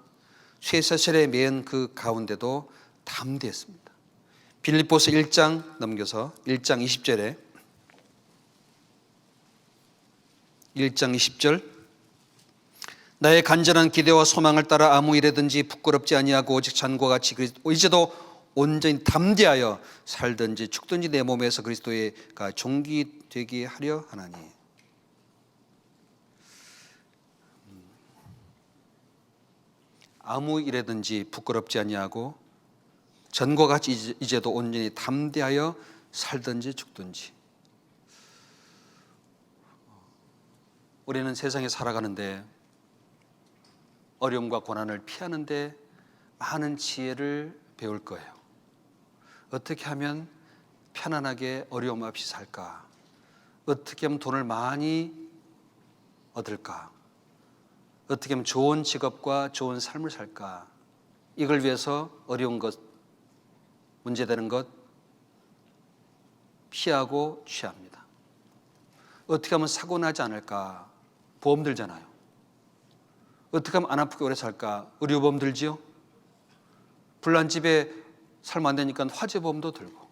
쇠사슬에 매은 그 가운데도 담대했습니다. 빌립보서 1장 넘겨서 1장 20절에 1장 20절 나의 간절한 기대와 소망을 따라 아무 일에든지 부끄럽지 아니하고 오직 잔과 같이 이제도 온전히 담대하여 살든지 죽든지 내 몸에서 그리스도가 종기 되게 하려 하나니. 아무 일에든지 부끄럽지 아니하고 전과 같이 이제도 온전히 담대하여 살든지 죽든지. 우리는 세상에 살아가는데 어려움과 고난을 피하는데 많은 지혜를 배울 거예요. 어떻게 하면 편안하게 어려움 없이 살까? 어떻게 하면 돈을 많이 얻을까? 어떻게 하면 좋은 직업과 좋은 삶을 살까? 이걸 위해서 어려운 것, 문제되는 것 피하고 취합니다. 어떻게 하면 사고 나지 않을까? 보험 들잖아요. 어떻게 하면 안 아프게 오래 살까? 의료보험 들지요? 불난 집에 살면 안 되니까 화재보험도 들고.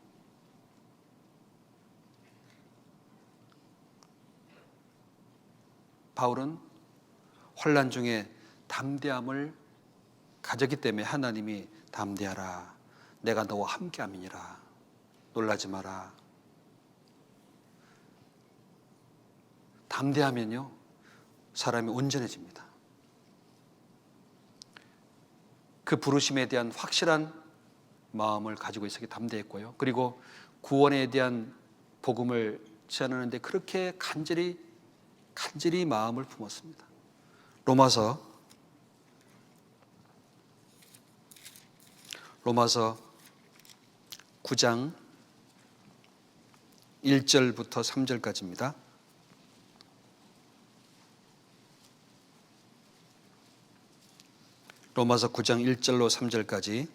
바울은 환난 중에 담대함을 가졌기 때문에 하나님이 담대하라. 내가 너와 함께함이니라. 놀라지 마라. 담대하면요, 사람이 온전해집니다. 그 부르심에 대한 확실한 마음을 가지고 있었기에 담대했고요. 그리고 구원에 대한 복음을 전하는데 그렇게 간절히 마음을 품었습니다. 로마서 9장 1절부터 3절까지입니다. 로마서 9장 1절로 3절까지.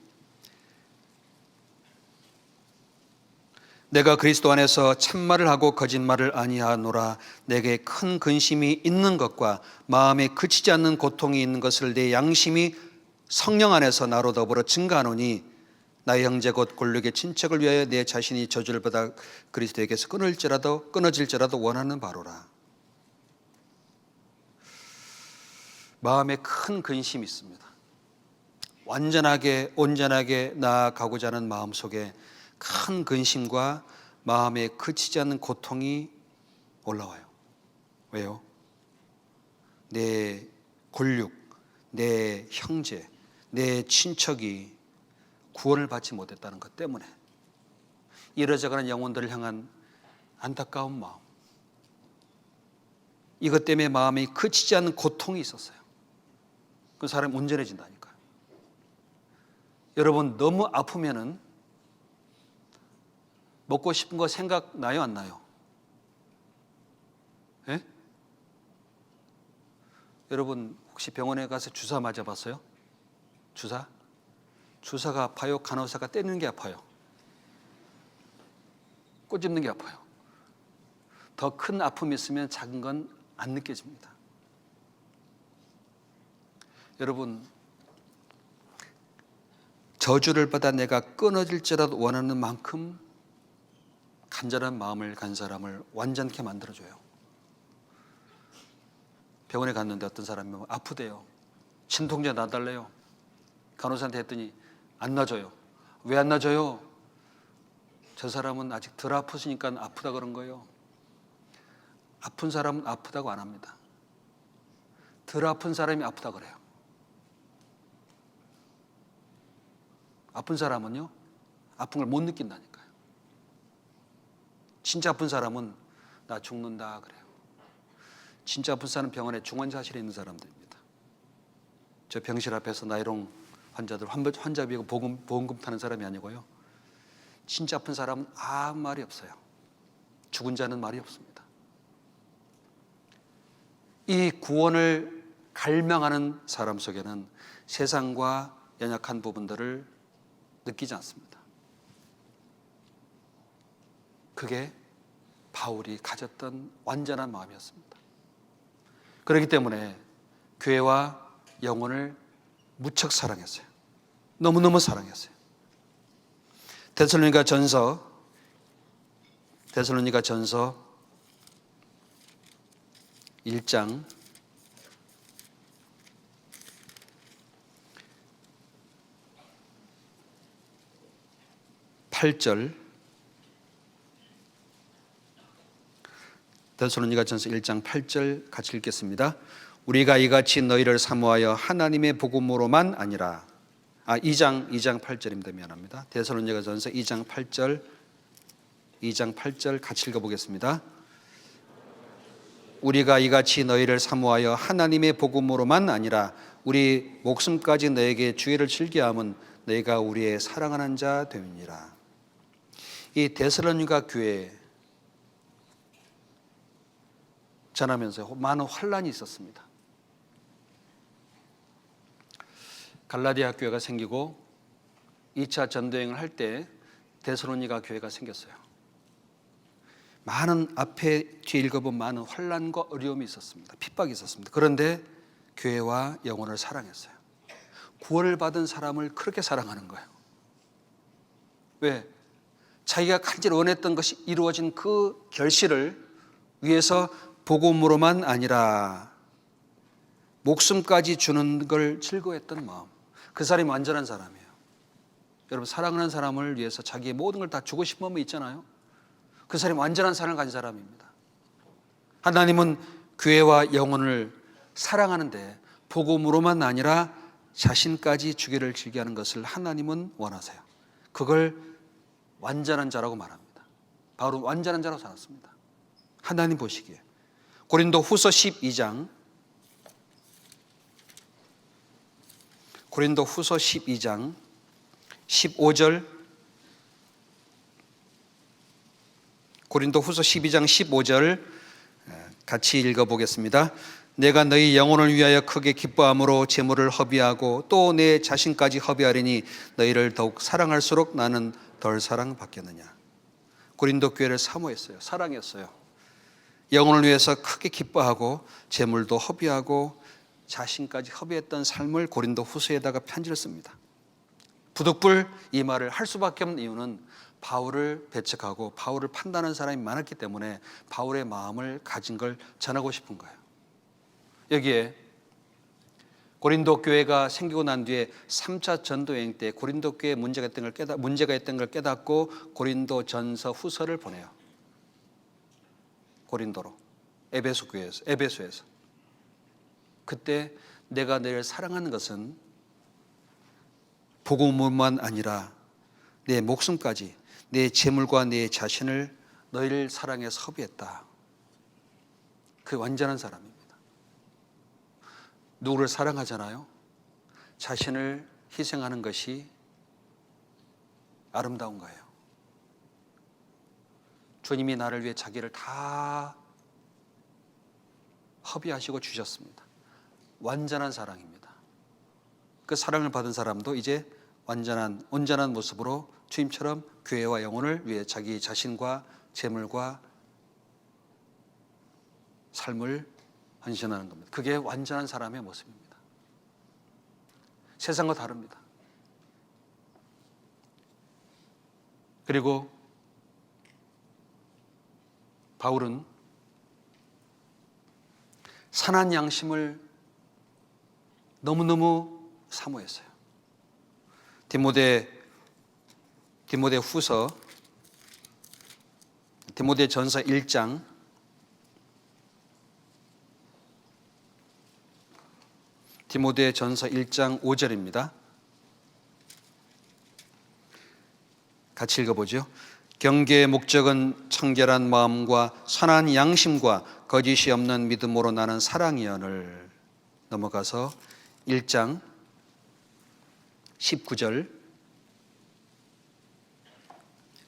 내가 그리스도 안에서 참말을 하고 거짓말을 아니하노라. 내게 큰 근심이 있는 것과 마음에 그치지 않는 고통이 있는 것을 내 양심이 성령 안에서 나로 더불어 증거하노니 나의 형제 곧 골육의 친척을 위하여 내 자신이 저주를 받아 그리스도에게서 끊어질지라도 원하는 바로라. 마음에 큰 근심이 있습니다. 온전하게 나아가고자 하는 마음속에 큰 근심과 마음에 그치지 않는 고통이 올라와요. 왜요? 내 골육, 내 형제, 내 친척이 구원을 받지 못했다는 것 때문에 이러저러한 영혼들을 향한 안타까운 마음, 이것 때문에 마음이 그치지 않는 고통이 있었어요. 그 사람이 온전해진다니까요. 여러분, 너무 아프면은 먹고 싶은 거 생각나요, 안 나요? 예? 여러분, 혹시 병원에 가서 주사 맞아봤어요? 주사? 주사가 아파요? 간호사가 때리는 게 아파요? 꼬집는 게 아파요? 더 큰 아픔이 있으면 작은 건 안 느껴집니다. 여러분, 저주를 받아 내가 끊어질지라도 원하는 만큼 간절한 마음을 간 사람을 완전케 만들어줘요. 병원에 갔는데 어떤 사람이 아프대요. 진통제 놔달래요. 간호사한테 했더니 안 놔줘요. 왜 안 놔줘요? 저 사람은 아직 덜 아프시니까 아프다 그런 거예요. 아픈 사람은 아프다고 안 합니다. 덜 아픈 사람이 아프다 그래요. 아픈 사람은요, 아픈 걸 못 느낀다니까요. 진짜 아픈 사람은 나 죽는다 그래요. 진짜 아픈 사람은 병원에 중환자실에 있는 사람들입니다. 저 병실 앞에서 나이롱 환자들, 환자비고 보험금 타는 사람이 아니고요. 진짜 아픈 사람은 아무 말이 없어요. 죽은 자는 말이 없습니다. 이 구원을 갈망하는 사람 속에는 세상과 연약한 부분들을 느끼지 않습니다. 그게 바울이 가졌던 완전한 마음이었습니다. 그렇기 때문에 교회와 영혼을 무척 사랑했어요. 너무너무 사랑했어요. 데살로니가 전서 1장 8절, 데살로니가전서 1장 8절 같이 읽겠습니다. 우리가 이같이 너희를 사모하여 하나님의 복음으로만 아니라 2장 8절입니다. 미안합니다. 데살로니가전서 2장 8절 같이 읽어보겠습니다. 우리가 이같이 너희를 사모하여 하나님의 복음으로만 아니라 우리 목숨까지 너에게 주의를 즐겨함은 너희가 우리의 사랑하는 자 됨이니라. 이 데살로니가 교회에 전하면서 많은 환란이 있었습니다. 갈라디아 교회가 생기고 2차 전도여행을 할 때 데살로니가 교회가 생겼어요. 많은 앞에 뒤에 읽어본 많은 환란과 어려움이 있었습니다. 핍박이 있었습니다. 그런데 교회와 영혼을 사랑했어요. 구원을 받은 사람을 그렇게 사랑하는 거예요. 왜? 자기가 간절히 원했던 것이 이루어진 그 결실을 위해서 복음으로만 아니라 목숨까지 주는 걸 즐거워했던 마음. 그 사람이 완전한 사람이에요. 여러분, 사랑하는 사람을 위해서 자기의 모든 걸 다 주고 싶은 마음이 있잖아요. 그 사람이 완전한 사랑을 가진 사람입니다. 하나님은 교회와 영혼을 사랑하는데 복음으로만 아니라 자신까지 주기를 즐겨하는 것을 하나님은 원하세요. 그걸 완전한 자라고 말합니다. 바로 완전한 자라고 살았습니다. 하나님 보시기에. 고린도 후서 12장 15절, 고린도 후서 12장 15절 같이 읽어보겠습니다. 내가 너희 영혼을 위하여 크게 기뻐함으로 재물을 허비하고 또 내 자신까지 허비하리니 너희를 더욱 사랑할수록 나는 덜 사랑받겠느냐. 고린도 교회를 사모했어요. 사랑했어요. 영혼을 위해서 크게 기뻐하고 재물도 허비하고 자신까지 허비했던 삶을 고린도 후서에다가 편지를 씁니다. 부득불 이 말을 할 수밖에 없는 이유는 바울을 배척하고 바울을 판단하는 사람이 많았기 때문에 바울의 마음을 가진 걸 전하고 싶은 거예요. 여기에 고린도 교회가 생기고 난 뒤에 3차 전도여행 때 고린도 교회에 문제가 있던 걸 깨닫고 고린도 전서 후서를 보내요. 고린도로. 에베소 교회에서, 에베소에서. 그때 내가 너를 사랑하는 것은 복음뿐만 아니라 내 목숨까지, 내 재물과 내 자신을 너희를 사랑해 섭외했다. 그 완전한 사람입니다. 누구를 사랑하잖아요. 자신을 희생하는 것이 아름다운 거예요. 주님이 나를 위해 자기를 다 허비하시고 주셨습니다. 완전한 사랑입니다. 그 사랑을 받은 사람도 이제 온전한 모습으로 주님처럼 교회와 영혼을 위해 자기 자신과 재물과 삶을 헌신하는 겁니다. 그게 완전한 사람의 모습입니다. 세상과 다릅니다. 그리고 바울은 선한 양심을 너무너무 사모했어요. 디모데전서 1장 5절입니다. 같이 읽어보죠. 경계의 목적은 청결한 마음과 선한 양심과 거짓이 없는 믿음으로 나는 사랑이여를. 넘어가서 1장 19절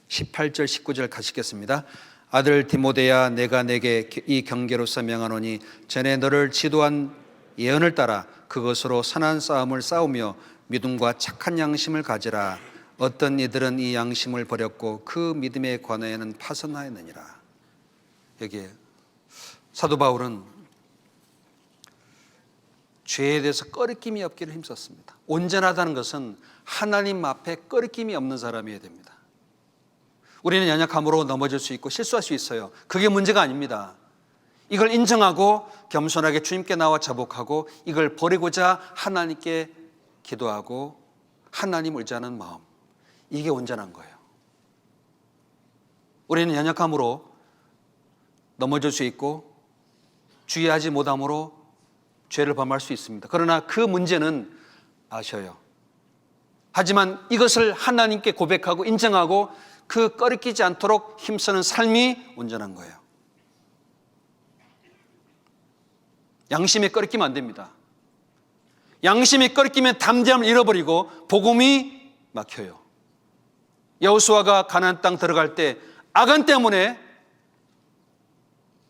18절 19절 같이 읽겠습니다. 아들 디모데야, 내가 내게 이 경계로서 명하노니 전에 너를 지도한 예언을 따라 그것으로 선한 싸움을 싸우며 믿음과 착한 양심을 가지라. 어떤 이들은 이 양심을 버렸고 그 믿음에 관하여는 파선하였느니라. 여기에 사도 바울은 죄에 대해서 꺼리낌이 없기를 힘썼습니다. 온전하다는 것은 하나님 앞에 꺼리낌이 없는 사람이어야 됩니다. 우리는 연약함으로 넘어질 수 있고 실수할 수 있어요. 그게 문제가 아닙니다. 이걸 인정하고 겸손하게 주님께 나와 자복하고 이걸 버리고자 하나님께 기도하고 하나님 의지하는 마음, 이게 온전한 거예요. 우리는 연약함으로 넘어질 수 있고 주의하지 못함으로 죄를 범할 수 있습니다. 그러나 그 문제는 아셔요. 하지만 이것을 하나님께 고백하고 인정하고 그 꺼리끼지 않도록 힘쓰는 삶이 온전한 거예요. 양심에 꺼리끼면 안 됩니다. 양심에 꺼리끼면 담대함을 잃어버리고 복음이 막혀요. 여호수아가 가나안 땅 들어갈 때 아간 때문에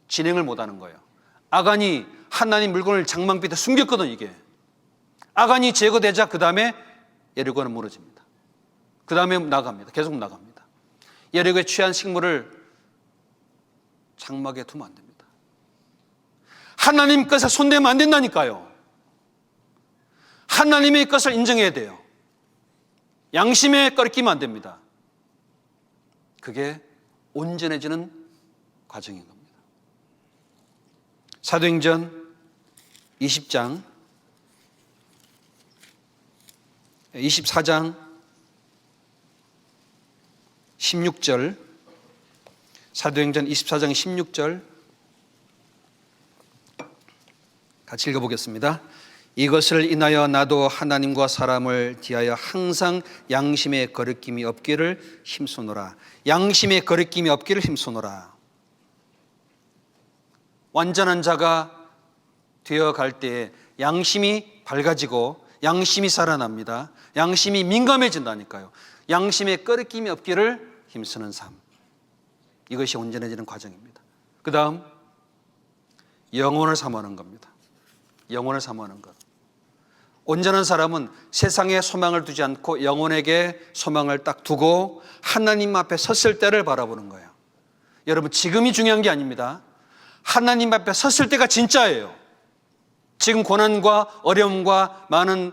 진행을 못하는 거예요. 아간이 하나님 물건을 장막빛에 숨겼거든. 이게 아간이 제거되자 그 다음에 여리고는 무너집니다. 그 다음에 나갑니다. 계속 나갑니다. 여리고에 취한 식물을 장막에 두면 안 됩니다. 하나님 것에 손대면 안 된다니까요. 하나님의 것을 인정해야 돼요. 양심에 꺼리끼면 안 됩니다. 그게 온전해지는 과정인 겁니다. 사도행전 24장 16절, 사도행전 24장 16절 같이 읽어보겠습니다. 이것을 인하여 나도 하나님과 사람을 대하여 항상 양심의 거리낌이 없기를 힘쓰노라. 양심의 거리낌이 없기를 힘쓰노라. 완전한 자가 되어갈 때에 양심이 밝아지고 양심이 살아납니다. 양심이 민감해진다니까요. 양심의 거리낌이 없기를 힘쓰는 삶, 이것이 온전해지는 과정입니다. 그 다음 영혼을 사모하는 겁니다. 영혼을 사모하는 것. 온전한 사람은 세상에 소망을 두지 않고 영혼에게 소망을 딱 두고 하나님 앞에 섰을 때를 바라보는 거예요. 여러분, 지금이 중요한 게 아닙니다. 하나님 앞에 섰을 때가 진짜예요. 지금 고난과 어려움과 많은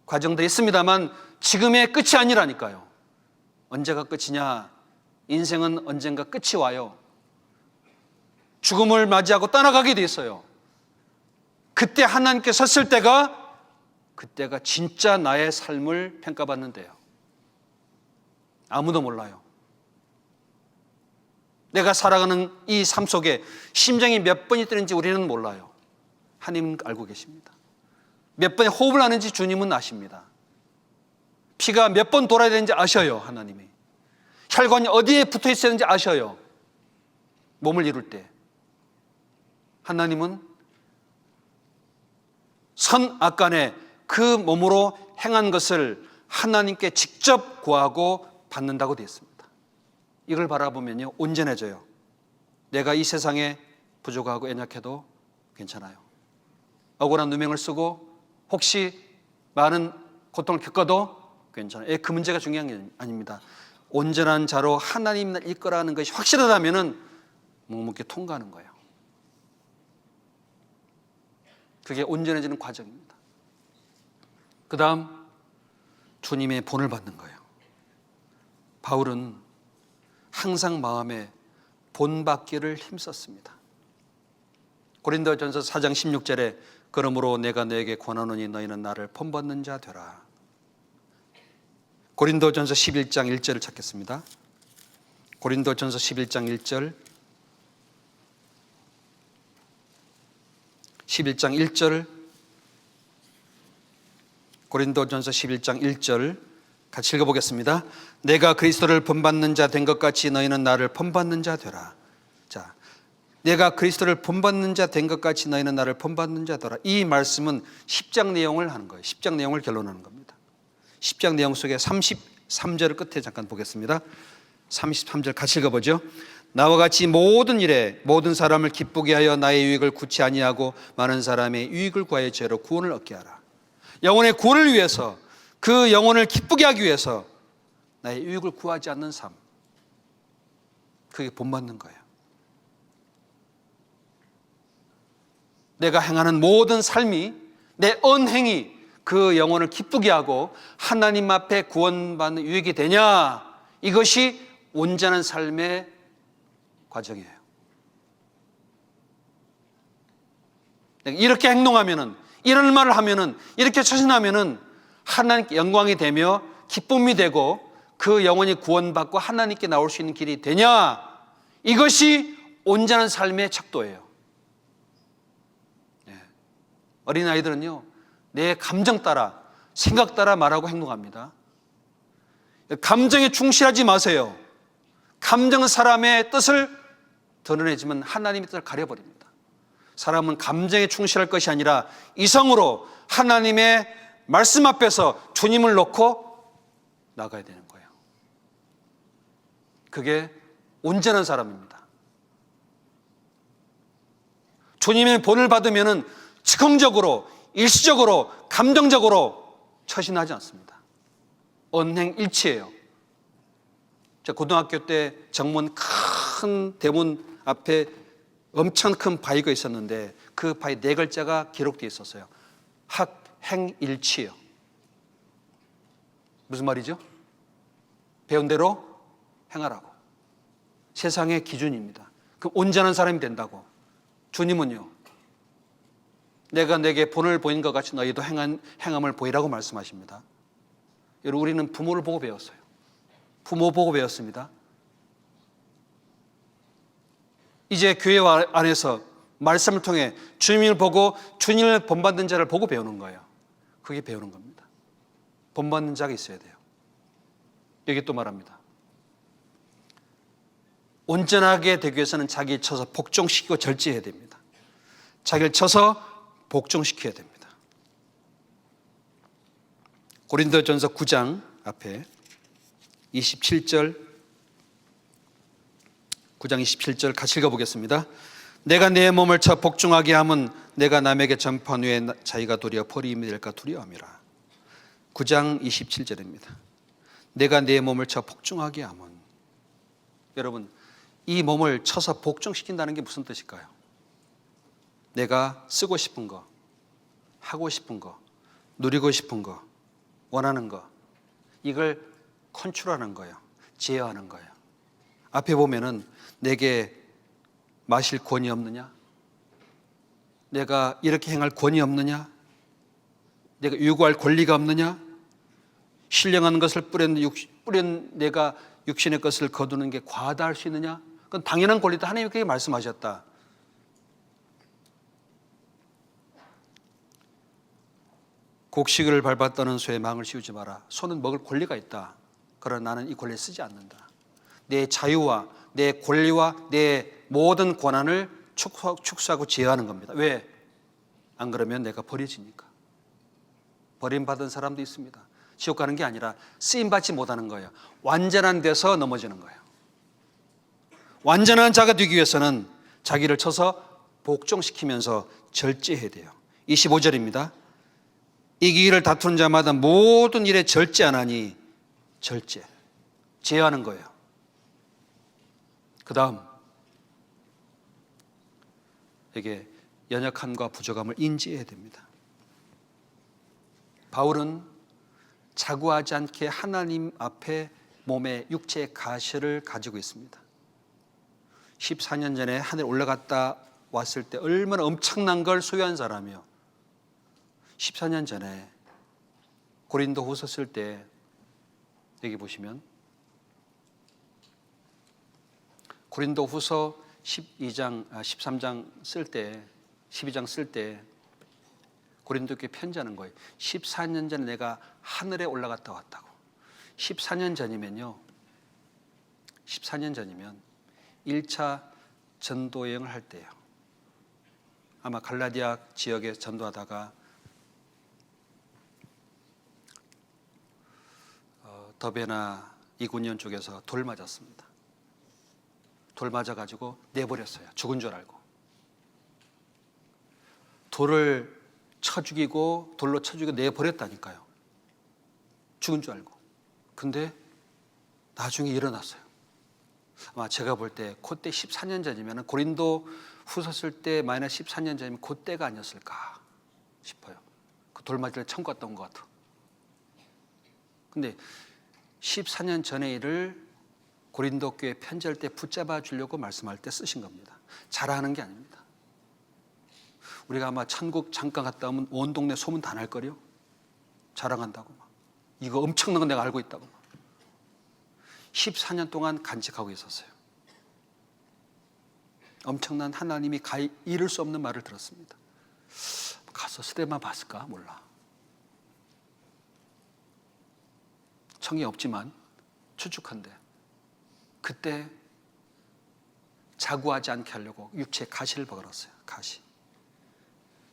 과정들이 있습니다만 지금의 끝이 아니라니까요. 언제가 끝이냐? 인생은 언젠가 끝이 와요. 죽음을 맞이하고 떠나가게 돼 있어요. 그때 하나님께 섰을 때가 진짜 나의 삶을 평가받는 데요. 아무도 몰라요. 내가 살아가는 이 삶 속에 심장이 몇 번이 뛰는지 우리는 몰라요. 하나님은 알고 계십니다. 몇 번의 호흡을 하는지 주님은 아십니다. 피가 몇 번 돌아야 되는지 아셔요. 하나님이. 혈관이 어디에 붙어 있어야 되는지 아셔요. 몸을 이룰 때. 하나님은 선악간에 그 몸으로 행한 것을 하나님께 직접 구하고 받는다고 되어 있습니다. 이걸 바라보면요, 온전해져요. 내가 이 세상에 부족하고 연약해도 괜찮아요. 억울한 누명을 쓰고 혹시 많은 고통을 겪어도 괜찮아요. 그 문제가 중요한 게 아닙니다. 온전한 자로 하나님 날 이끌어가는 것이 확실하다면 묵묵히 통과하는 거예요. 그게 온전해지는 과정입니다. 그 다음 주님의 본을 받는 거예요. 바울은 항상 마음에 본받기를 힘썼습니다. 고린도전서 4장 16절에 그러므로 내가 너에게 권하노니 너희는 나를 본받는 자 되라. 고린도전서 11장 1절을 찾겠습니다. 고린도전서 11장 1절 11장 1절 고린도전서 11장 1절 같이 읽어보겠습니다. 내가 그리스도를 본받는 자 된 것 같이 너희는 나를 본받는 자 되라. 자, 내가 그리스도를 본받는 자 된 것 같이 너희는 나를 본받는 자 되라. 이 말씀은 10장 내용을 하는 거예요. 10장 내용을 결론하는 겁니다. 10장 내용 속에 33절 끝에 잠깐 보겠습니다. 33절 같이 읽어보죠. 나와 같이 모든 일에 모든 사람을 기쁘게 하여 나의 유익을 구치 아니하고 많은 사람의 유익을 구하여 죄로 구원을 얻게 하라. 영혼의 구원을 위해서, 그 영혼을 기쁘게 하기 위해서 나의 유익을 구하지 않는 삶, 그게 본받는 거예요. 내가 행하는 모든 삶이, 내 언행이 그 영혼을 기쁘게 하고 하나님 앞에 구원받는 유익이 되냐, 이것이 온전한 삶의 과정이에요. 이렇게 행동하면은, 이런 말을 하면은, 이렇게 처신하면은 하나님께 영광이 되며 기쁨이 되고 그 영혼이 구원받고 하나님께 나올 수 있는 길이 되냐, 이것이 온전한 삶의 척도예요. 어린아이들은요, 내 감정 따라, 생각 따라 말하고 행동합니다. 감정에 충실하지 마세요. 감정은 사람의 뜻을 드러내지만 하나님의 뜻을 가려버립니다. 사람은 감정에 충실할 것이 아니라 이성으로 하나님의 말씀 앞에서 주님을 놓고 나가야 되는 거예요. 그게 온전한 사람입니다. 주님의 본을 받으면 즉흥적으로, 일시적으로, 감정적으로 처신하지 않습니다. 언행일치예요. 제가 고등학교 때 정문 큰 대문 앞에 엄청 큰 바위가 있었는데 그 바위 4글자가 기록되어 있었어요. 학행일치예요. 무슨 말이죠? 배운 대로 행하라고. 세상의 기준입니다. 그럼 온전한 사람이 된다고. 주님은요, 내가 내게 본을 보인 것 같이 너희도 행함을 보이라고 말씀하십니다. 여러분, 우리는 부모를 보고 배웠어요. 부모 보고 배웠습니다. 이제 교회 안에서 말씀을 통해 주님을 보고 주님을 본받는 자를 보고 배우는 거예요. 그게 배우는 겁니다. 본받는 자가 있어야 돼요. 여기 또 말합니다. 온전하게 되기 위해서는 자기 쳐서 복종시키고 절제해야 됩니다. 자기를 쳐서 복종시켜야 됩니다. 고린도전서 9장 앞에 27절, 9장 27절 같이 읽어보겠습니다. 내가 내 몸을 쳐 복종하게 함은 내가 남에게 전파한 후에 자기가 도리어 버림이 될까 두려움이라. 9장 27절입니다. 내가 내 몸을 쳐 복종하게 함은, 여러분, 이 몸을 쳐서 복종시킨다는 게 무슨 뜻일까요? 내가 쓰고 싶은 거, 하고 싶은 거, 누리고 싶은 거, 원하는 거, 이걸 컨트롤하는 거예요. 제어하는 거예요. 앞에 보면은 내게 마실 권이 없느냐? 내가 이렇게 행할 권이 없느냐? 내가 요구할 권리가 없느냐? 신령한 것을 뿌린 내가 육신의 것을 거두는 게 과다할 수 있느냐? 그건 당연한 권리다. 하나님이 그렇게 말씀하셨다. 곡식을 밟았다는 소에 망을 씌우지 마라. 소는 먹을 권리가 있다. 그러나 나는 이 권리를 쓰지 않는다. 내 자유와 내 권리와 내 모든 권한을 축소하고 제어하는 겁니다. 왜? 안 그러면 내가 버려지니까. 버림받은 사람도 있습니다. 지옥 가는 게 아니라 쓰임받지 못하는 거예요. 완전한 데서 넘어지는 거예요. 완전한 자가 되기 위해서는 자기를 쳐서 복종시키면서 절제해야 돼요. 25절입니다. 이기기를 다투는 자마다 모든 일에 절제하나니, 절제, 제어하는 거예요. 그 다음, 이게 연약함과 부족함을 인지해야 됩니다. 바울은 자고하지 않게 하나님 앞에 몸의 육체의 가시를 가지고 있습니다. 14년 전에 하늘에 올라갔다 왔을 때 얼마나 엄청난 걸 소유한 사람이요. 14년 전에 고린도 후서 쓸 때 여기 보시면 고린도 후서 13장 쓸 때 12장 쓸 때 고린도 교회 편지하는 거예요. 14년 전에 내가 하늘에 올라갔다 왔다고. 14년 전이면요. 14년 전이면 1차 전도 여행을 할 때예요. 아마 갈라디아 지역에 전도하다가 더베나 이구니온 쪽에서 돌 맞았습니다. 돌 맞아가지고 내버렸어요. 죽은 줄 알고. 돌을 쳐 죽이고 돌로 쳐 죽이고 내버렸다니까요. 죽은 줄 알고. 근데 나중에 일어났어요. 아마 제가 볼 때 그때 14년 전이면 고린도 후서 쓸 때 마이너스 14년 전이면 그때가 아니었을까 싶어요. 그 돌 맞을 때 처음 갔다 온 것 같아. 근데 14년 전의 일을 고린도 교회 편지할 때 붙잡아 주려고 말씀할 때 쓰신 겁니다. 자랑하는 게 아닙니다. 우리가 아마 천국 잠깐 갔다 오면 온 동네 소문 다 날걸요. 자랑한다고 막. 이거 엄청난 건 내가 알고 있다고 막. 14년 동안 간직하고 있었어요. 엄청난 하나님이 이룰 수 없는 말을 들었습니다. 가서 스테반 봤을까? 몰라. 청이 없지만 추측한데 그때 자고하지 않게 하려고 육체에 가시를 박았어요. 가시.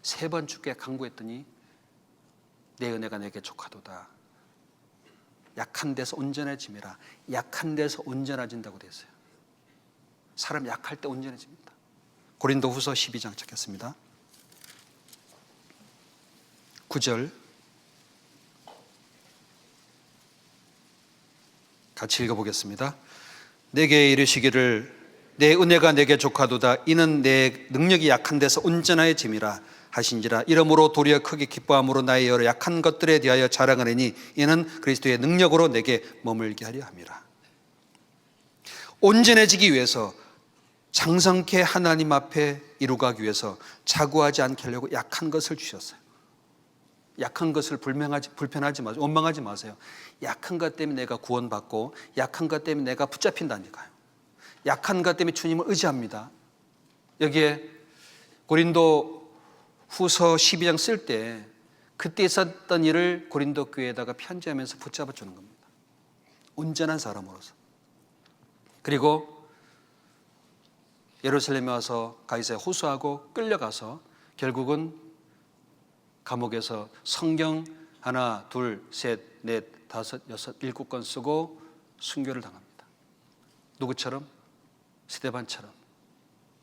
3번 죽게 강구했더니 내 은혜가 내게 족하도다. 약한 데서 온전해짐이라. 약한 데서 온전해진다고 돼 있어요. 사람 약할 때 온전해집니다. 고린도 후서 12장 찾겠습니다. 9절 같이 읽어보겠습니다. 내게 이르시기를 내 은혜가 내게 족하도다. 이는 내 능력이 약한 데서 온전해짐이라 하신지라. 이러므로 도리어 크게 기뻐함으로 나의 여러 약한 것들에 대하여 자랑하느니 이는 그리스도의 능력으로 내게 머물게 하려 함이라. 온전해지기 위해서 장성케 하나님 앞에 이루가기 위해서 자고하지 않게 하려고 약한 것을 주셨어요. 약한 것을 불편하지 마세요. 원망하지 마세요. 약한 것 때문에 내가 구원받고 약한 것 때문에 내가 붙잡힌다니까요. 약한 것 때문에 주님을 의지합니다. 여기에 고린도 후서 12장 쓸 때 그때 있었던 일을 고린도 교회에다가 편지하면서 붙잡아 주는 겁니다. 온전한 사람으로서. 그리고 예루살렘에 와서 가이사랴에 호소하고 끌려가서 결국은 감옥에서 성경 하나, 둘, 셋, 넷, 다섯, 여섯, 7권 쓰고 순교를 당합니다. 누구처럼? 스데반처럼,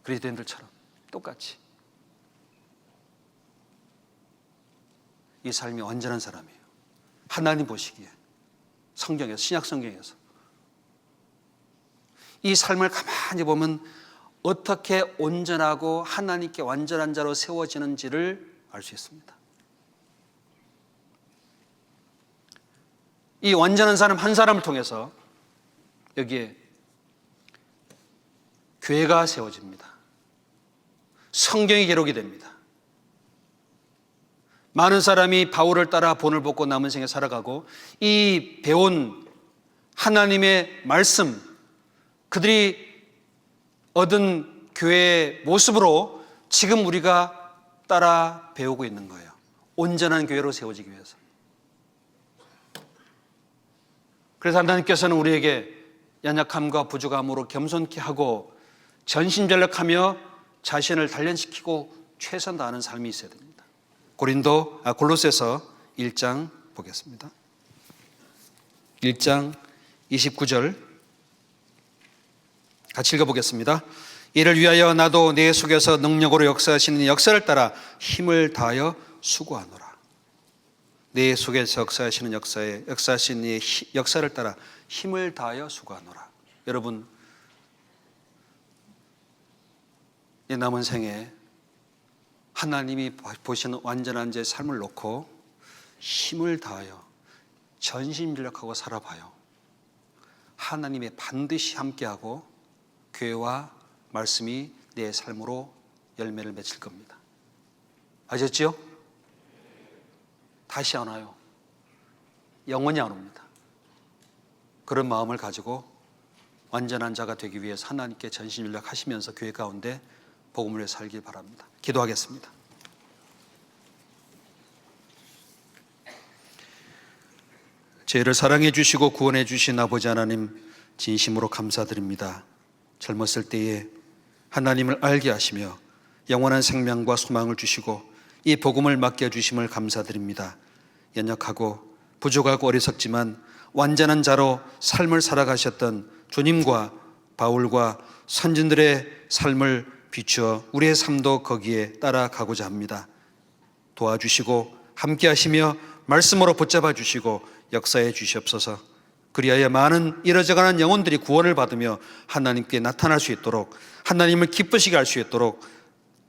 그리스도인들처럼 똑같이. 이 삶이 완전한 사람이에요. 하나님 보시기에 성경에서, 신약 성경에서 이 삶을 가만히 보면 어떻게 온전하고 하나님께 완전한 자로 세워지는지를 알 수 있습니다. 이 완전한 사람 한 사람을 통해서 여기에 교회가 세워집니다. 성경이 기록이 됩니다. 많은 사람이 바울을 따라 본을 벗고 남은 생에 살아가고 이 배운 하나님의 말씀, 그들이 얻은 교회의 모습으로 지금 우리가 따라 배우고 있는 거예요. 온전한 교회로 세워지기 위해서. 그래서 하나님께서는 우리에게 연약함과 부족함으로 겸손케 하고 전심전력하며 자신을 단련시키고 최선 다하는 삶이 있어야 됩니다. 골로새서 1장 보겠습니다. 1장 29절 같이 읽어보겠습니다. 이를 위하여 나도 내 속에서 능력으로 역사하시는 역사를 따라 힘을 다하여 수고하노라. 내 속에서 역사하시는 역사하시는 이의 역사를 따라 힘을 다하여 수고하노라. 여러분, 이 남은 생에 하나님이 보시는 완전한 제 삶을 놓고 힘을 다하여 전심전력하고 살아봐요. 하나님의 반드시 함께하고 교회와 말씀이 내 삶으로 열매를 맺을 겁니다. 아셨죠? 다시 안 와요. 영원히 안 옵니다. 그런 마음을 가지고 완전한 자가 되기 위해서 하나님께 전심전력하시면서 교회 가운데 복음을 위해 살길 바랍니다. 기도하겠습니다. 저희를 사랑해 주시고 구원해 주신 아버지 하나님, 진심으로 감사드립니다. 젊었을 때에 하나님을 알게 하시며 영원한 생명과 소망을 주시고 이 복음을 맡겨주심을 감사드립니다. 연약하고 부족하고 어리석지만 완전한 자로 삶을 살아가셨던 주님과 바울과 선진들의 삶을 비추어 우리의 삶도 거기에 따라가고자 합니다. 도와주시고 함께 하시며 말씀으로 붙잡아 주시고 역사해 주시옵소서. 그리하여 많은 이러저러한 영혼들이 구원을 받으며 하나님께 나타날 수 있도록, 하나님을 기쁘시게 할 수 있도록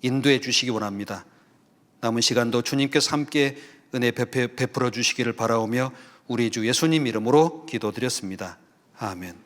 인도해 주시기 원합니다. 남은 시간도 주님께서 함께 은혜 베풀어 주시기를 바라오며 우리 주 예수님 이름으로 기도드렸습니다. 아멘.